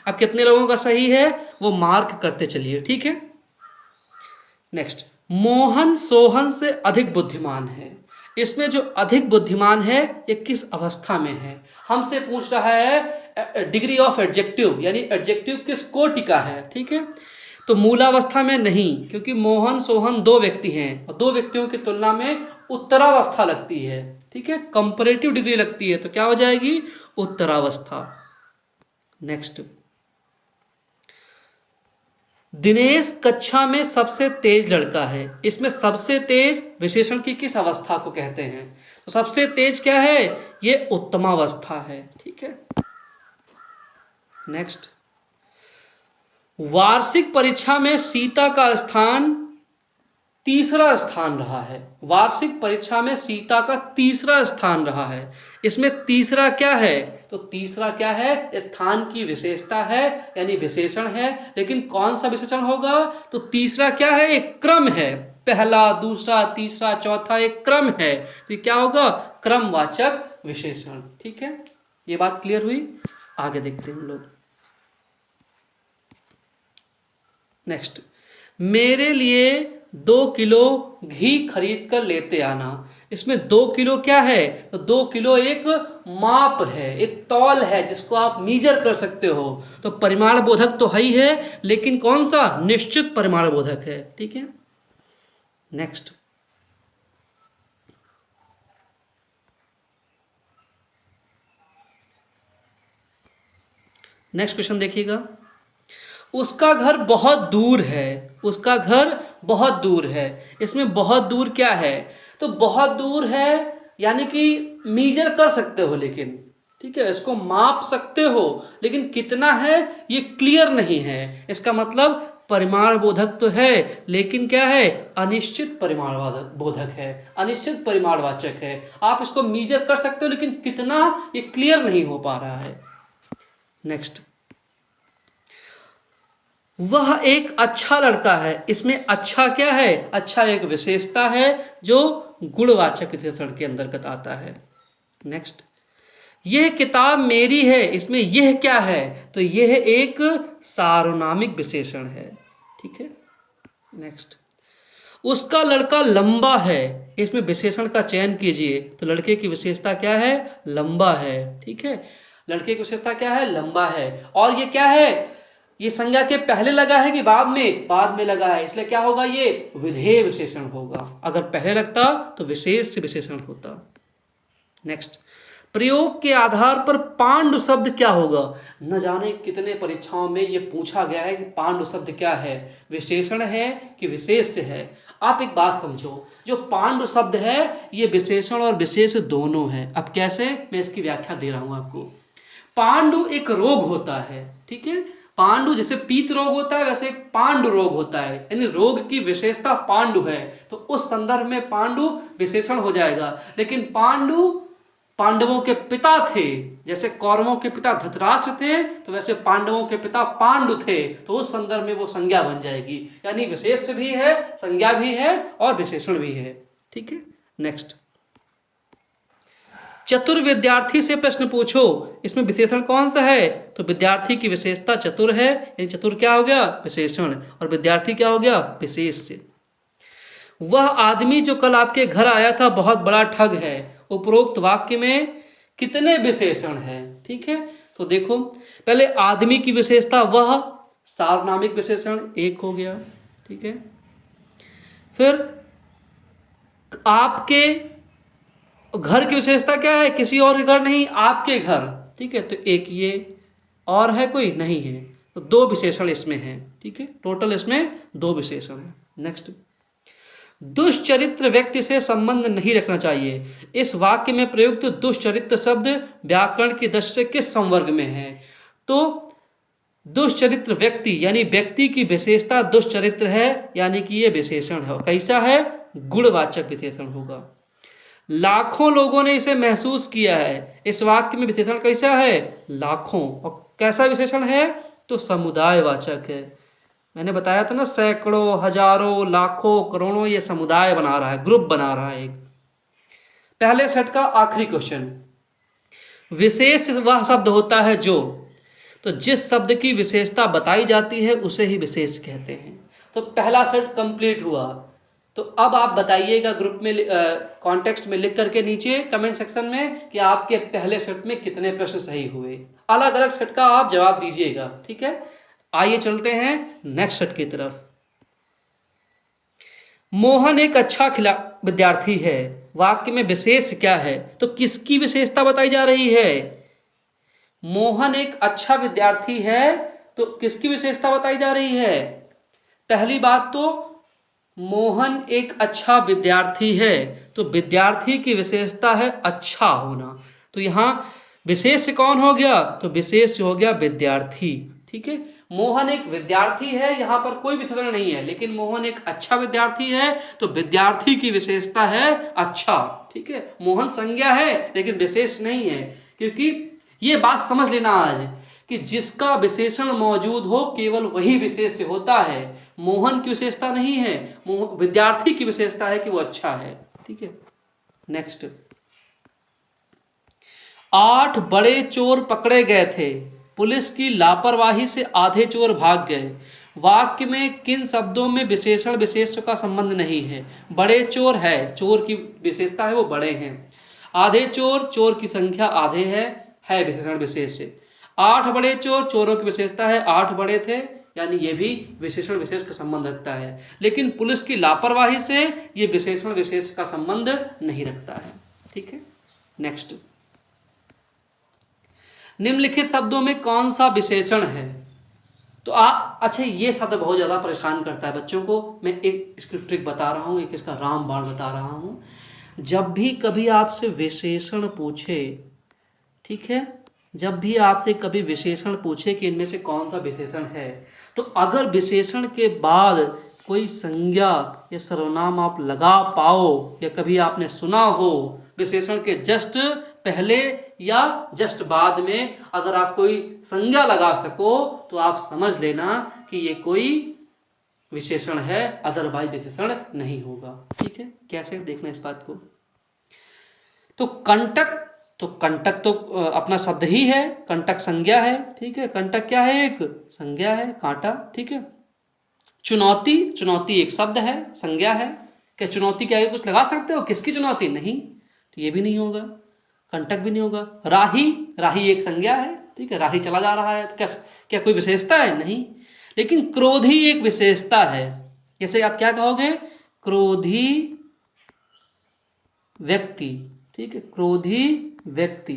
अब कितने लोगों का सही है वो मार्क करते चलिए। ठीक है। नेक्स्ट, मोहन सोहन से अधिक बुद्धिमान है। इसमें जो अधिक बुद्धिमान है ये किस अवस्था में है, हमसे पूछ रहा है डिग्री ऑफ एडजेक्टिव, यानी एडजेक्टिव किस कोटि का है। ठीक है। तो मूलावस्था में नहीं, क्योंकि मोहन सोहन 2 व्यक्ति हैं और 2 व्यक्तियों की तुलना में उत्तरावस्था लगती है। ठीक है। कंपैरेटिव डिग्री लगती है, तो क्या हो जाएगी, उत्तरावस्था। नेक्स्ट, दिनेश कक्षा में सबसे तेज लड़का है। इसमें सबसे तेज विशेषण की किस अवस्था को कहते हैं? तो सबसे तेज क्या है? ये उत्तमावस्था है। ठीक है, नेक्स्ट। वार्षिक परीक्षा में सीता का स्थान तीसरा स्थान रहा है। वार्षिक परीक्षा में सीता का तीसरा स्थान रहा है। इसमें तीसरा क्या है? तो तीसरा क्या है? स्थान की विशेषता है, यानी विशेषण है। लेकिन कौन सा विशेषण होगा? तो तीसरा क्या है? एक क्रम है। पहला, दूसरा, तीसरा, चौथा, एक क्रम है। तो ये क्या होगा? क्रमवाचक विशेषण। ठीक है, ये बात क्लियर हुई? आगे देखते हैं हम लोग। नेक्स्ट, मेरे लिए 2 किलो घी खरीद कर लेते आना। इसमें 2 किलो क्या है? तो 2 किलो एक माप है, एक तौल है जिसको आप मीजर कर सकते हो। तो परिमाण बोधक तो है ही है, लेकिन कौन सा? निश्चित परिमाण बोधक है। ठीक है, नेक्स्ट। नेक्स्ट क्वेश्चन देखिएगा। उसका घर बहुत दूर है। उसका घर बहुत दूर है। इसमें बहुत दूर क्या है? तो बहुत दूर है यानी कि मीजर कर सकते हो, लेकिन ठीक है, इसको माप सकते हो, लेकिन कितना है ये क्लियर नहीं है। इसका मतलब परिमाण बोधक तो है, लेकिन क्या है? अनिश्चित परिमाण बोधक है, अनिश्चित परिमाणवाचक है। आप इसको मीजर कर सकते हो, लेकिन कितना ये क्लियर नहीं हो पा रहा है। नेक्स्ट, वह एक अच्छा लड़का है। इसमें अच्छा क्या है? अच्छा एक विशेषता है जो गुणवाचक विशेषण के अंतर्गत आता है। नेक्स्ट, यह किताब मेरी है। इसमें यह क्या है? तो यह एक सार्वनामिक विशेषण है। ठीक है, नेक्स्ट। उसका लड़का लंबा है। इसमें विशेषण का चयन कीजिए। तो लड़के की विशेषता क्या है? लंबा है। ठीक है, लड़के की विशेषता क्या है? लंबा है। और ये क्या है? ये संज्ञा के पहले लगा है कि बाद में? बाद में लगा है, इसलिए क्या होगा? ये विधेय विशेषण होगा। अगर पहले लगता तो विशेष से विशेषण होता। नेक्स्ट, प्रयोग के आधार पर पांडु शब्द क्या होगा? न जाने कितने परीक्षाओं में ये पूछा गया है कि पांडु शब्द क्या है, विशेषण है कि विशेष्य है। आप एक बात समझो, जो पांडु शब्द है ये विशेषण और विशेष दोनों है। अब कैसे? मैं इसकी व्याख्या दे रहा हूं आपको। पांडु एक रोग होता है। ठीक है, पांडु जैसे पीत रोग होता है, वैसे एक पांडु रोग होता है, यानी रोग की विशेषता पांडु है। तो उस संदर्भ में पांडु विशेषण हो जाएगा। लेकिन पांडु पांडवों के पिता थे। जैसे कौरवों के पिता धृतराष्ट्र थे, तो वैसे पांडवों के पिता पांडु थे। तो उस संदर्भ में वो संज्ञा बन जाएगी, यानी विशेष भी है, संज्ञा भी है और विशेषण भी है। ठीक है, नेक्स्ट। चतुर विद्यार्थी से प्रश्न पूछो। इसमें विशेषण कौन सा है? तो विद्यार्थी की विशेषता चतुर है, यानी चतुर क्या हो गया? विशेषण। और विद्यार्थी क्या हो गया? विशेष। वह आदमी जो कल आपके घर आया था बहुत बड़ा ठग है। उपरोक्त वाक्य में कितने विशेषण हैं? ठीक है, तो देखो, पहले आदमी की विशेषता वह, सार्वनामिक विशेषण एक हो गया। ठीक है, फिर आपके घर की विशेषता क्या है? किसी और के घर नहीं, आपके घर। ठीक है, तो एक ये, और है कोई? नहीं है। तो 2 विशेषण इसमें हैं। ठीक है, टोटल इसमें 2 विशेषण हैं। नेक्स्ट, दुष्चरित्र व्यक्ति से संबंध नहीं रखना चाहिए। इस वाक्य में प्रयुक्त दुष्चरित्र शब्द व्याकरण की दृष्टि से किस संवर्ग में है? तो दुष्चरित्र व्यक्ति यानी व्यक्ति की विशेषता दुष्चरित्र है, यानी कि ये विशेषण है। कैसा है? गुणवाचक विशेषण होगा। लाखों लोगों ने इसे महसूस किया है। इस वाक्य में विशेषण कैसा है? लाखों। और कैसा विशेषण है? तो समुदायवाचक है। मैंने बताया था ना, सैकड़ों, हजारों, लाखों, करोड़ों, ये समुदाय बना रहा है, ग्रुप बना रहा है एक। पहले सेट का आखिरी क्वेश्चन, विशेष वह शब्द होता है जो, तो जिस शब्द की विशेषता बताई जाती है उसे ही विशेष कहते हैं। तो पहला सेट कंप्लीट हुआ। तो अब आप बताइएगा ग्रुप में, कॉन्टेक्स्ट में लिख करके नीचे कमेंट सेक्शन में कि आपके पहले सेट में कितने प्रश्न सही हुए। अलग अलग सेट का आप जवाब दीजिएगा। ठीक है, आइए चलते हैं नेक्स्ट सेट की तरफ। मोहन एक अच्छा विद्यार्थी है। वाक्य में विशेष क्या है? तो किसकी विशेषता बताई जा रही है? मोहन एक अच्छा विद्यार्थी है, तो किसकी विशेषता बताई जा रही है? पहली बात तो मोहन एक अच्छा विद्यार्थी है, तो विद्यार्थी की विशेषता है अच्छा होना, तो यहाँ विशेष कौन हो गया, तो विशेष हो गया विद्यार्थी। ठीक है, मोहन एक विद्यार्थी है, यहाँ पर कोई विशेषण नहीं है, लेकिन मोहन एक अच्छा विद्यार्थी है, तो विद्यार्थी की विशेषता है अच्छा। ठीक है, मोहन संज्ञा है लेकिन विशेष नहीं है, क्योंकि ये बात समझ लेना आज कि जिसका विशेषण मौजूद हो केवल वही विशेष होता है। मोहन की विशेषता नहीं है, विद्यार्थी की विशेषता है कि वो अच्छा है। ठीक है, नेक्स्ट, 8 बड़े चोर पकड़े गए थे, पुलिस की लापरवाही से आधे चोर भाग गए। वाक्य में किन शब्दों में विशेषण विशेष्य का संबंध नहीं है? बड़े चोर है, चोर की विशेषता है वो बड़े हैं। आधे चोर, चोर की संख्या आधे है विशेषण विशेष। 8 बड़े चोर, चोरों की विशेषता है 8 बड़े थे, यानी ये भी विशेषण विशेष का संबंध रखता है। लेकिन पुलिस की लापरवाही से ये विशेषण विशेष का संबंध नहीं रखता है। ठीक है, नेक्स्ट, निम्नलिखित शब्दों में कौन सा विशेषण है? तो अच्छा, ये शब्द बहुत ज़्यादा परेशान करता है बच्चों को। मैं एक इसकी ट्रिक बता रहा हूँ, एक इसका रामबाण बता रहा हूँ। जब भी कभी आपसे विशेषण पूछे, ठीक है, जब भी आपसे कभी विशेषण पूछे कि इनमें से कौन सा विशेषण है, तो अगर विशेषण के बाद कोई संज्ञा या सर्वनाम आप लगा पाओ, या कभी आपने सुना हो विशेषण के जस्ट पहले या जस्ट बाद में अगर आप कोई संज्ञा लगा सको, तो आप समझ लेना कि ये कोई विशेषण है, अदरवाइज विशेषण नहीं होगा। ठीक है, कैसे देखना इस बात को? तो कंटक, तो कंटक तो अपना शब्द ही है, कंटक संज्ञा है। ठीक है, कंटक क्या है? एक संज्ञा है, कांटा। ठीक है, चुनौती, चुनौती एक शब्द है, संज्ञा है। क्या चुनौती के आगे कुछ लगा सकते हो? किसकी चुनौती? नहीं, तो ये भी नहीं होगा, कंटक भी नहीं होगा। राही, राही एक संज्ञा है। ठीक है, राही चला जा रहा है, तो क्या कोई विशेषता है? नहीं। लेकिन क्रोधी एक विशेषता है। जैसे आप क्या कहोगे? क्रोधी व्यक्ति। ठीक है, क्रोधी व्यक्ति,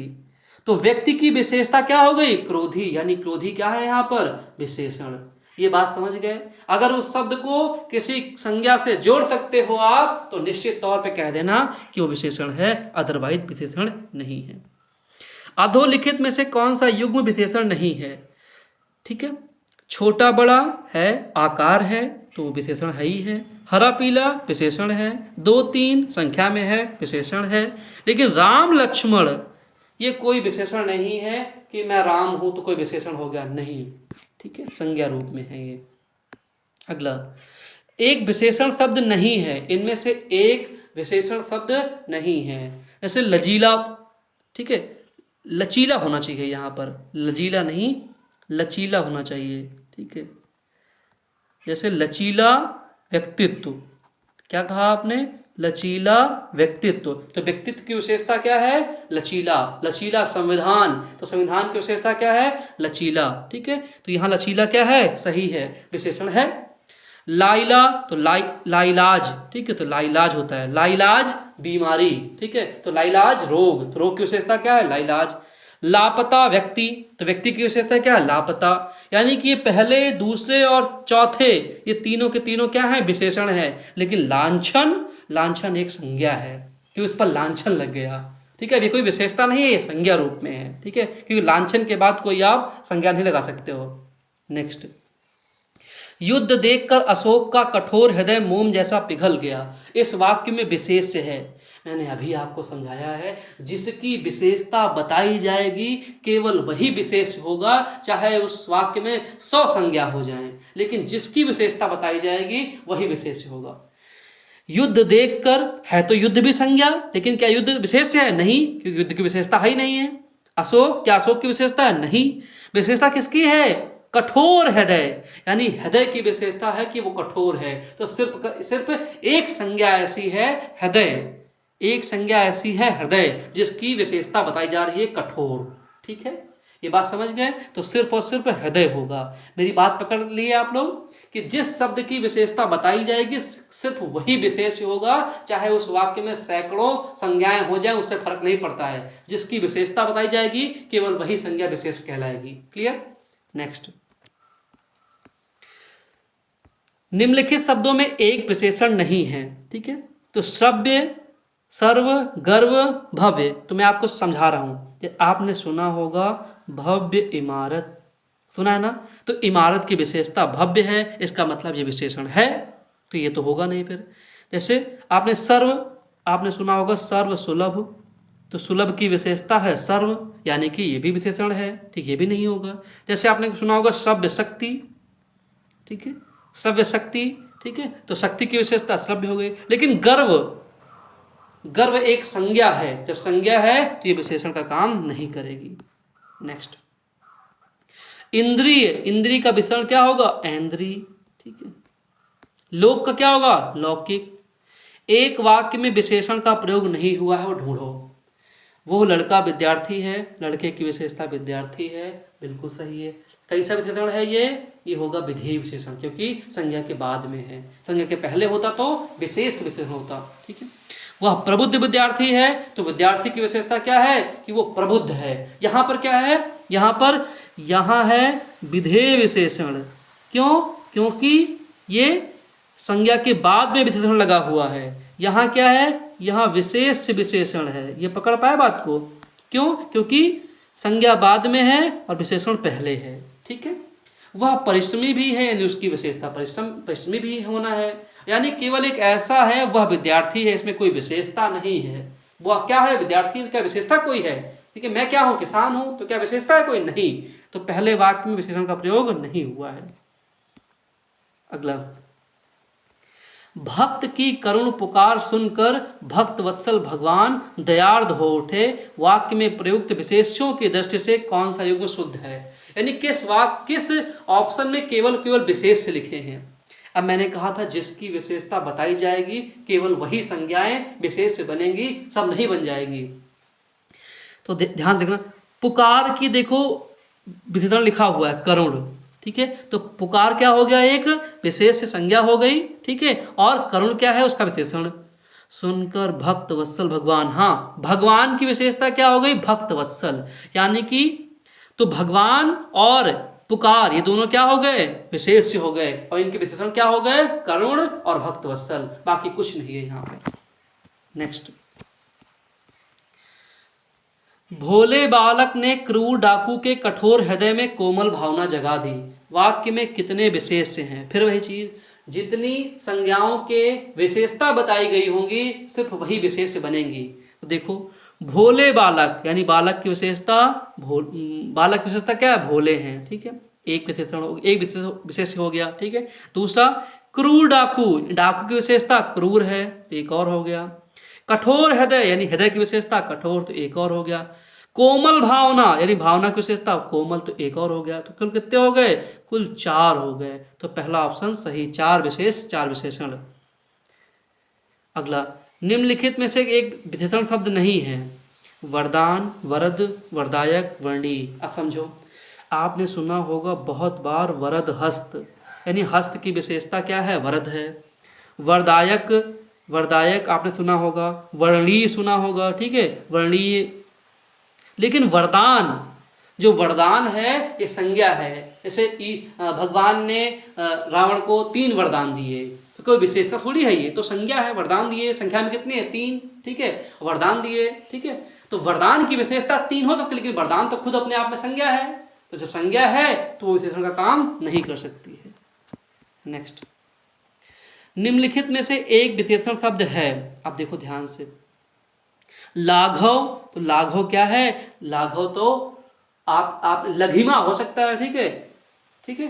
तो व्यक्ति की विशेषता क्या हो गई? क्रोधी, यानी क्रोधी क्या है यहाँ पर? विशेषण। ये बात समझ गए? अगर उस शब्द को किसी संज्ञा से जोड़ सकते हो आप, तो निश्चित तौर पे कह देना कि वो विशेषण है, अदरवाइज विशेषण नहीं है। अधोलिखित में से कौन सा युग्म विशेषण नहीं है? ठीक है, छोटा बड़ा है, आकार है, तो विशेषण है ही है। हरा पीला विशेषण है। 2 3 संख्या में है, विशेषण है। लेकिन राम लक्ष्मण ये कोई विशेषण नहीं है कि मैं राम हूं तो कोई विशेषण हो गया, नहीं। ठीक है, संज्ञा रूप में है ये। अगला, एक विशेषण शब्द नहीं है, इनमें से एक विशेषण शब्द नहीं है। जैसे लचीला, ठीक है, लचीला होना चाहिए यहाँ पर, लचीला नहीं, लचीला होना चाहिए। ठीक है, जैसे लचीला व्यक्तित्व, क्या कहा आपने? लचीला व्यक्तित्व, तो व्यक्तित्व की विशेषता क्या है? लचीला। लचीला संविधान, तो संविधान की विशेषता क्या है? लचीला। ठीक है, तो यहाँ लचीला क्या है? सही है, विशेषण है। लाइला, तो लाइलाज। ठीक है, तो लाइलाज होता है, लाइलाज बीमारी। ठीक है, तो लाइलाज रोग, तो रोग की विशेषता क्या है? लाइलाज। लापता व्यक्ति, तो व्यक्ति की विशेषता क्या है? लापता। यानी कि ये पहले, दूसरे और चौथे, ये तीनों के तीनों क्या है? विशेषण है। लेकिन लांछन, लांछन एक संज्ञा है, कि उस पर लांछन लग गया। ठीक है, ये कोई विशेषता नहीं है, ये संज्ञा रूप में है। ठीक है, क्योंकि लांछन के बाद कोई आप संज्ञा नहीं लगा सकते हो। नेक्स्ट, युद्ध देखकर अशोक का कठोर हृदय मोम जैसा पिघल गया। इस वाक्य में विशेष्य है, मैंने अभी आपको समझाया है, जिसकी विशेषता बताई जाएगी केवल वही विशेष होगा, चाहे उस वाक्य में 100 संज्ञा हो जाएं, लेकिन जिसकी विशेषता बताई जाएगी वही विशेष होगा। युद्ध देखकर है तो युद्ध भी संज्ञा, लेकिन क्या युद्ध विशेष है? नहीं, क्योंकि युद्ध की विशेषता है ही नहीं है। अशोक, क्या अशोक की विशेषता है? नहीं। विशेषता किसकी है? कठोर हृदय, यानी हृदय की विशेषता है कि वो कठोर है, तो सिर्फ एक संज्ञा ऐसी है हृदय, एक संज्ञा ऐसी है हृदय, जिसकी विशेषता बताई जा रही है कठोर। ठीक है, ये बात समझ गए? तो सिर्फ और सिर्फ हृदय होगा। मेरी बात पकड़ लिए आप लोग कि जिस शब्द की विशेषता बताई जाएगी सिर्फ वही विशेष होगा, चाहे उस वाक्य में सैकड़ों संज्ञाएं हो जाएं, उससे फर्क नहीं पड़ता है। जिसकी विशेषता बताई जाएगी केवल वही संज्ञा विशेष कहलाएगी। क्लियर? नेक्स्ट, निम्नलिखित शब्दों में एक विशेषण नहीं है, ठीक है। तो श्रव्य, सर्व, गर्व, भव्य, तो मैं आपको समझा रहा हूं कि आपने सुना होगा भव्य इमारत, सुना है ना। तो इमारत की विशेषता भव्य है, इसका मतलब ये विशेषण है, तो ये तो होगा नहीं फिर। जैसे आपने सर्व, आपने सुना होगा सर्व सुलभ, तो सुलभ की विशेषता है सर्व, यानी कि ये भी विशेषण है, ठीक, ये भी नहीं होगा। जैसे आपने सुना होगा श्रव्य शक्ति, ठीक है, श्रव्य शक्ति, ठीक है, तो शक्ति की विशेषता श्रव्य हो गई। लेकिन गर्व, गर्व एक संज्ञा है, जब संज्ञा है तो ये विशेषण का काम नहीं करेगी। नेक्स्ट, इंद्रिय, इंद्रिय का विशेषण क्या होगा, ऐन्द्रिय, ठीक है। लोक का क्या होगा, लौकिक। एक वाक्य में विशेषण का प्रयोग नहीं हुआ है वो ढूंढो। वो लड़का विद्यार्थी है, लड़के की विशेषता विद्यार्थी है, बिल्कुल सही है। कैसा विशेषण है ये होगा विधेय विशेषण, क्योंकि संज्ञा के बाद में है, संज्ञा के पहले होता तो विशेष विशेषण होता, ठीक है। वह प्रबुद्ध विद्यार्थी है, तो विद्यार्थी की विशेषता क्या है कि वो प्रबुद्ध है। यहां पर क्या है, यहां है विधेय विशेषण। क्यों, क्योंकि ये संज्ञा के बाद में विशेषण लगा हुआ है। यहां क्या है, यहां विशेष विशेषण है। ये पकड़ पाए बात को, क्यों, क्योंकि संज्ञा बाद में है और विशेषण पहले है, ठीक है। वह परिश्रमी भी है, यानी उसकी विशेषता परिश्रमी भी होना है, यानी केवल एक ऐसा है, वह विद्यार्थी है, इसमें कोई विशेषता नहीं है। वह क्या है, विद्यार्थी, क्या विशेषता कोई है, ठीक है। मैं क्या हूं, किसान हूं, तो क्या विशेषता है कोई, नहीं। तो पहले वाक्य में विशेषण का प्रयोग नहीं हुआ है। अगला, भक्त की करुण पुकार सुनकर भक्त वत्सल भगवान दयार्द हो उठे, वाक्य में प्रयुक्त विशेषों की दृष्टि से कौन सा युग्म शुद्ध है। यानी किस ऑप्शन में केवल विशेष से लिखे हैं। अब मैंने कहा था जिसकी विशेषता बताई जाएगी केवल वही संज्ञाएं विशेष से बनेंगी, सब नहीं बन जाएंगी। तो ध्यान देखना, पुकार की देखो विशेषण लिखा हुआ है करुण, ठीक है। तो पुकार क्या हो गया, एक विशेष से संज्ञा हो गई, ठीक है। और करुण क्या है, उसका विशेषण। सुनकर भक्त वत्सल भगवान, हाँ, भगवान की विशेषता क्या हो गई, भक्त वत्सल, यानी कि तो भगवान और पुकार ये दोनों क्या हो गए, विशेष हो गए, और इनके विशेषण क्या हो गए, करुण और भक्त वत्सल, बाकी कुछ नहीं है यहाँ पर। नेक्स्ट, भोले बालक ने क्रूर डाकू के कठोर हृदय में कोमल भावना जगा दी, वाक्य में कितने विशेष हैं। फिर वही चीज, जितनी संज्ञाओं के विशेषता बताई गई होंगी सिर्फ वही विशेष बनेंगी। तो देखो, भोले बालक, यानी बालक की विशेषता बालक की विशेषता क्या है, भोले हैं, ठीक है, एक विशेषण हो, एक विशेष हो गया, ठीक है। दूसरा, क्रूर डाकू, डाकू की विशेषता क्रूर है, तो एक और हो गया। कठोर हृदय, यानी हृदय की विशेषता कठोर, तो एक और हो गया। कोमल भावना, यानी भावना की विशेषता कोमल, तो एक और हो गया। तो कुल कितने हो गए, कुल 4 हो गए। तो पहला ऑप्शन सही, 4 विशेष 4 विशेषण। अगला, निम्नलिखित में से एक विशेषण शब्द नहीं है, वरदान, वरद, वरदायक, वर्णी। अब समझो, आपने सुना होगा बहुत बार वरद हस्त, यानी हस्त की विशेषता क्या है, वरद है। वरदायक, वरदायक आपने सुना होगा, वर्णीय सुना होगा, ठीक है, वर्णीय। लेकिन वरदान, जो वरदान है ये संज्ञा है। जैसे भगवान ने रावण को 3 वरदान दिए, तो कोई विशेषता थोड़ी है, ये तो संज्ञा है। वरदान दिए, संख्या में कितनी है, 3, ठीक है, वरदान दिए, ठीक है। तो वरदान की विशेषता 3 हो सकती है, लेकिन वरदान तो खुद अपने आप में संज्ञा है। तो जब संज्ञा है तो वो विशेषण का काम नहीं कर सकती है। नेक्स्ट, निम्नलिखित में से एक विशेषण शब्द है, अब देखो ध्यान से, लाघव। तो लाघव क्या है, लाघव तो आप लघिमा हो सकता है, ठीक है, ठीक है।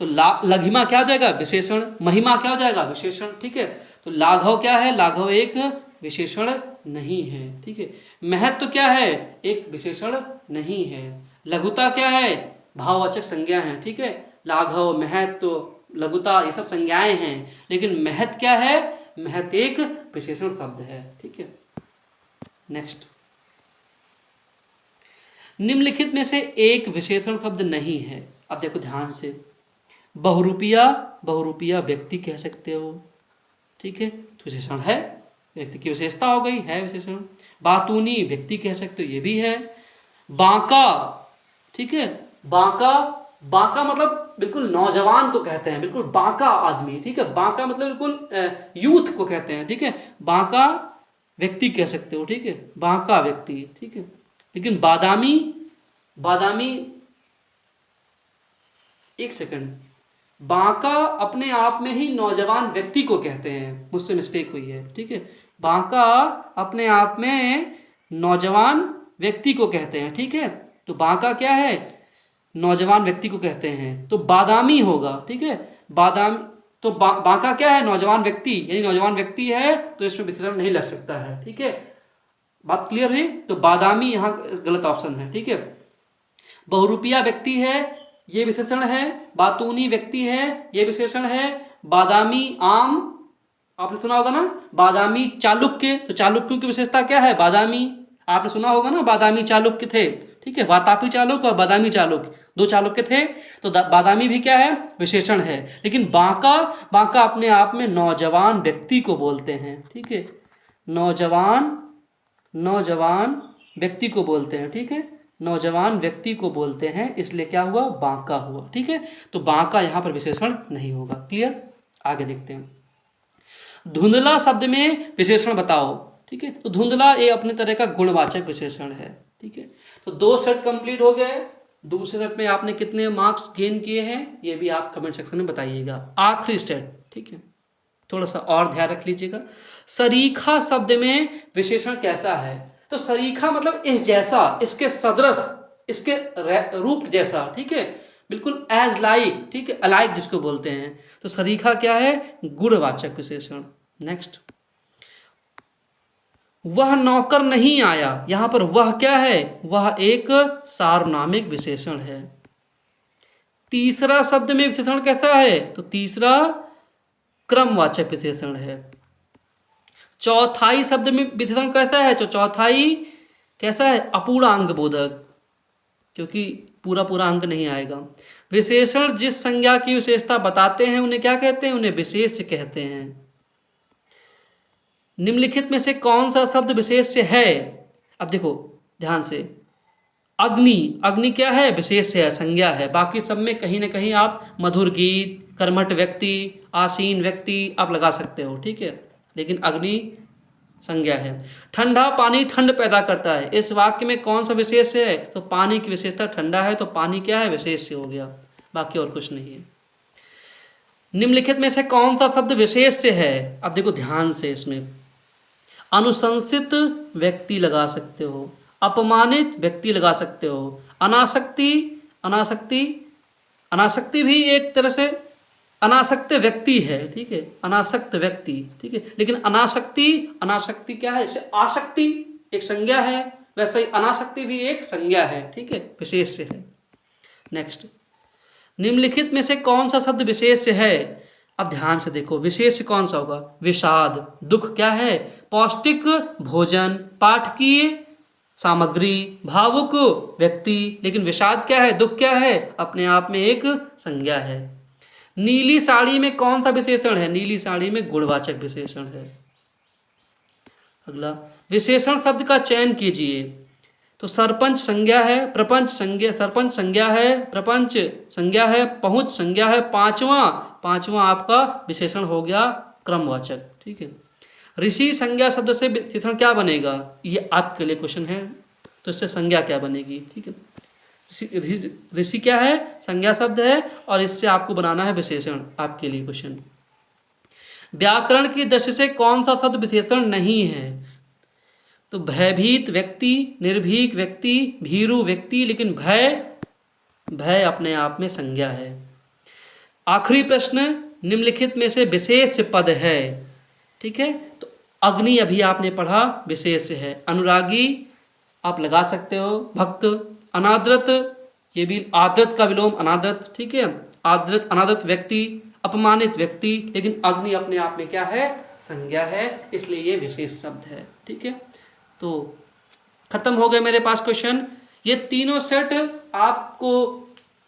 तो लघिमा क्या हो जाएगा, विशेषण। महिमा क्या हो जाएगा, विशेषण, ठीक है। तो लाघव क्या है, लाघव एक विशेषण नहीं है, ठीक है। महत्व क्या है, एक विशेषण नहीं है। लघुता क्या है, भाववाचक संज्ञा है, ठीक है। लाघव, महत्व, लघुता ये सब संज्ञाएं हैं, लेकिन महत क्या है, महत एक विशेषण शब्द है, ठीक है। नेक्स्ट, निम्नलिखित में से एक विशेषण शब्द नहीं है। अब देखो ध्यान से, बहुरूपिया, बहुरूपिया व्यक्ति कह सकते हो, ठीक है, तो विशेषण है, व्यक्ति की विशेषता हो गई, है विशेषण। बातूनी व्यक्ति कह सकते हो, ये भी है। बांका, ठीक है, बांका बांका मतलब बिल्कुल नौजवान को कहते हैं, बिल्कुल बांका आदमी, ठीक है। बांका मतलब बिल्कुल यूथ को कहते हैं, ठीक है। बांका व्यक्ति कह सकते हो, ठीक है, बांका व्यक्ति, ठीक है। लेकिन बादामी, बादामी, एक सेकंड, बांका अपने आप में ही नौजवान व्यक्ति को कहते हैं, मुझसे मिस्टेक हुई है, ठीक है। बांका अपने आप में नौजवान व्यक्ति को कहते हैं, ठीक है। तो बांका क्या है, नौजवान व्यक्ति को कहते हैं, तो बादामी होगा, ठीक है। बादामी, तो बांका क्या है, नौजवान व्यक्ति, यानी नौजवान व्यक्ति है तो इसमें विशेषण नहीं लग सकता है, ठीक है। बात क्लियर है। तो बादामी यहाँ गलत ऑप्शन है, ठीक है। बहुरूपिया व्यक्ति है, ये विशेषण है। बातूनी व्यक्ति है, ये विशेषण है। बादामी आम, आपने सुना होगा ना। बादामी चालुक्य, तो चालुक्यों की विशेषता क्या है, बादामी, आपने सुना होगा ना, बादामी चालुक्य थे, ठीक है। वातापी चालुक्य और बादामी चालुक्य, दो चालुक्य थे। तो बादामी भी क्या है, विशेषण है। लेकिन बांका, बांका अपने आप में नौजवान व्यक्ति को बोलते हैं, ठीक है। नौजवान, नौजवान व्यक्ति को बोलते हैं, ठीक है। नौजवान व्यक्ति को बोलते हैं, इसलिए क्या हुआ, बांका हुआ, ठीक है। तो बांका यहाँ पर विशेषण नहीं होगा। क्लियर। आगे देखते हैं। धुंधला शब्द में विशेषण बताओ, ठीक है। तो धुंधला ये अपने तरह का गुणवाचक विशेषण है, ठीक है। तो 2 सेट कंप्लीट हो गए। दूसरे सेट में आपने कितने मार्क्स गेन किए हैं, ये भी आप कमेंट सेक्शन में बताइएगा। आखिरी सेट, ठीक है, थोड़ा सा और ध्यान रख लीजिएगा। सरीखा शब्द में विशेषण कैसा है। तो सरीखा मतलब इस जैसा, इसके सदृश, इसके रूप जैसा, ठीक है, बिल्कुल एज लाइक, ठीक है, अलाइक जिसको बोलते हैं। तो सरीखा क्या है, गुणवाचक विशेषण। नेक्स्ट, वह नौकर नहीं आया, यहां पर वह क्या है, वह एक सार्वनामिक विशेषण है। तीसरा शब्द में विशेषण कैसा है, तो तीसरा क्रमवाचक विशेषण है। चौथाई शब्द में विशेषण कैसा है, तो चौथाई कैसा है, अपूर्णांग बोधक, क्योंकि पूरा पूरा अंक नहीं आएगा। विशेषण जिस संज्ञा की विशेषता बताते हैं उन्हें क्या कहते हैं, उन्हें विशेष्य कहते हैं। निम्नलिखित में से कौन सा शब्द विशेष्य है। अब देखो ध्यान से, अग्नि, अग्नि क्या है, विशेष्य है, संज्ञा है। बाकी सब में कहीं ना कहीं आप मधुर गीत, कर्मठ व्यक्ति, आसीन व्यक्ति आप लगा सकते हो, ठीक है, लेकिन अग्नि संज्ञा है। ठंडा पानी ठंड पैदा करता है, इस वाक्य में कौन सा विशेष्य है, तो पानी की विशेषता ठंडा है, तो पानी क्या है, विशेष्य हो गया, बाकी और कुछ नहीं है। निम्नलिखित में से कौन सा शब्द विशेष्य है। अब देखो ध्यान से, इसमें अनुशंसित व्यक्ति लगा सकते हो, अपमानित व्यक्ति लगा सकते हो, अनासक्ति, अनासक्ति, अनासक्ति भी एक तरह से अनासक्त व्यक्ति है, ठीक है, अनासक्त व्यक्ति, ठीक है। लेकिन अनासक्ति, अनासक्ति क्या है, इसे आसक्ति एक संज्ञा है, वैसे ही अनासक्ति भी एक संज्ञा है, ठीक है, विशेष्य है। नेक्स्ट, निम्नलिखित में से कौन सा शब्द विशेष्य है। अब ध्यान से देखो, विशेष्य कौन सा होगा, विषाद, दुख क्या है, पौष्टिक भोजन, पाठकीय सामग्री, भावुक व्यक्ति। लेकिन विषाद क्या है, दुख क्या है, अपने आप में एक संज्ञा है। नीली साड़ी में कौन सा विशेषण है, नीली साड़ी में गुणवाचक विशेषण है। अगला, विशेषण शब्द का चयन कीजिए। तो सरपंच संज्ञा है, प्रपंच संज्ञा, सरपंच संज्ञा है, प्रपंच संज्ञा है, पहुंच संज्ञा है, पांचवा आपका विशेषण हो गया क्रमवाचक, ठीक है। ऋषि संज्ञा शब्द से विशेषण क्या बनेगा, ये आपके लिए क्वेश्चन है, तो इससे संज्ञा क्या बनेगी, ठीक है। ऋषि क्या है, संज्ञा शब्द है, और इससे आपको बनाना है विशेषण, आपके लिए क्वेश्चन। व्याकरण की दृष्टि से कौन सा शब्द विशेषण नहीं है, तो भयभीत व्यक्ति, निर्भीक व्यक्ति, भीरु व्यक्ति। लेकिन भय, भय अपने आप में संज्ञा है। आखिरी प्रश्न, निम्नलिखित में से विशेष पद है, ठीक है। तो अग्नि अभी आपने पढ़ा, विशेष है। अनुरागी आप लगा सकते हो, भक्त, अनादृत, ये भी आदृत का विलोम अनादृत, ठीक है, आदृत, अनादृत व्यक्ति, अपमानित व्यक्ति। लेकिन अग्नि अपने आप में क्या है, संज्ञा है, इसलिए ये विशेष शब्द है, ठीक है। तो खत्म हो गए मेरे पास क्वेश्चन। ये तीनों सेट आपको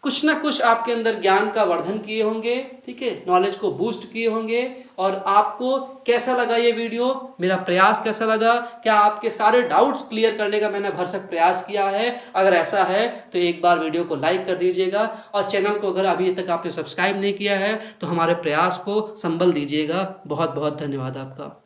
कुछ ना कुछ आपके अंदर ज्ञान का वर्धन किए होंगे, ठीक है, नॉलेज को बूस्ट किए होंगे। और आपको कैसा लगा ये वीडियो, मेरा प्रयास कैसा लगा, क्या आपके सारे डाउट्स क्लियर करने का मैंने भरसक प्रयास किया है? अगर ऐसा है तो एक बार वीडियो को लाइक कर दीजिएगा, और चैनल को अगर अभी तक आपने सब्सक्राइब नहीं किया है तो हमारे प्रयास को संबल दीजिएगा। बहुत बहुत धन्यवाद आपका।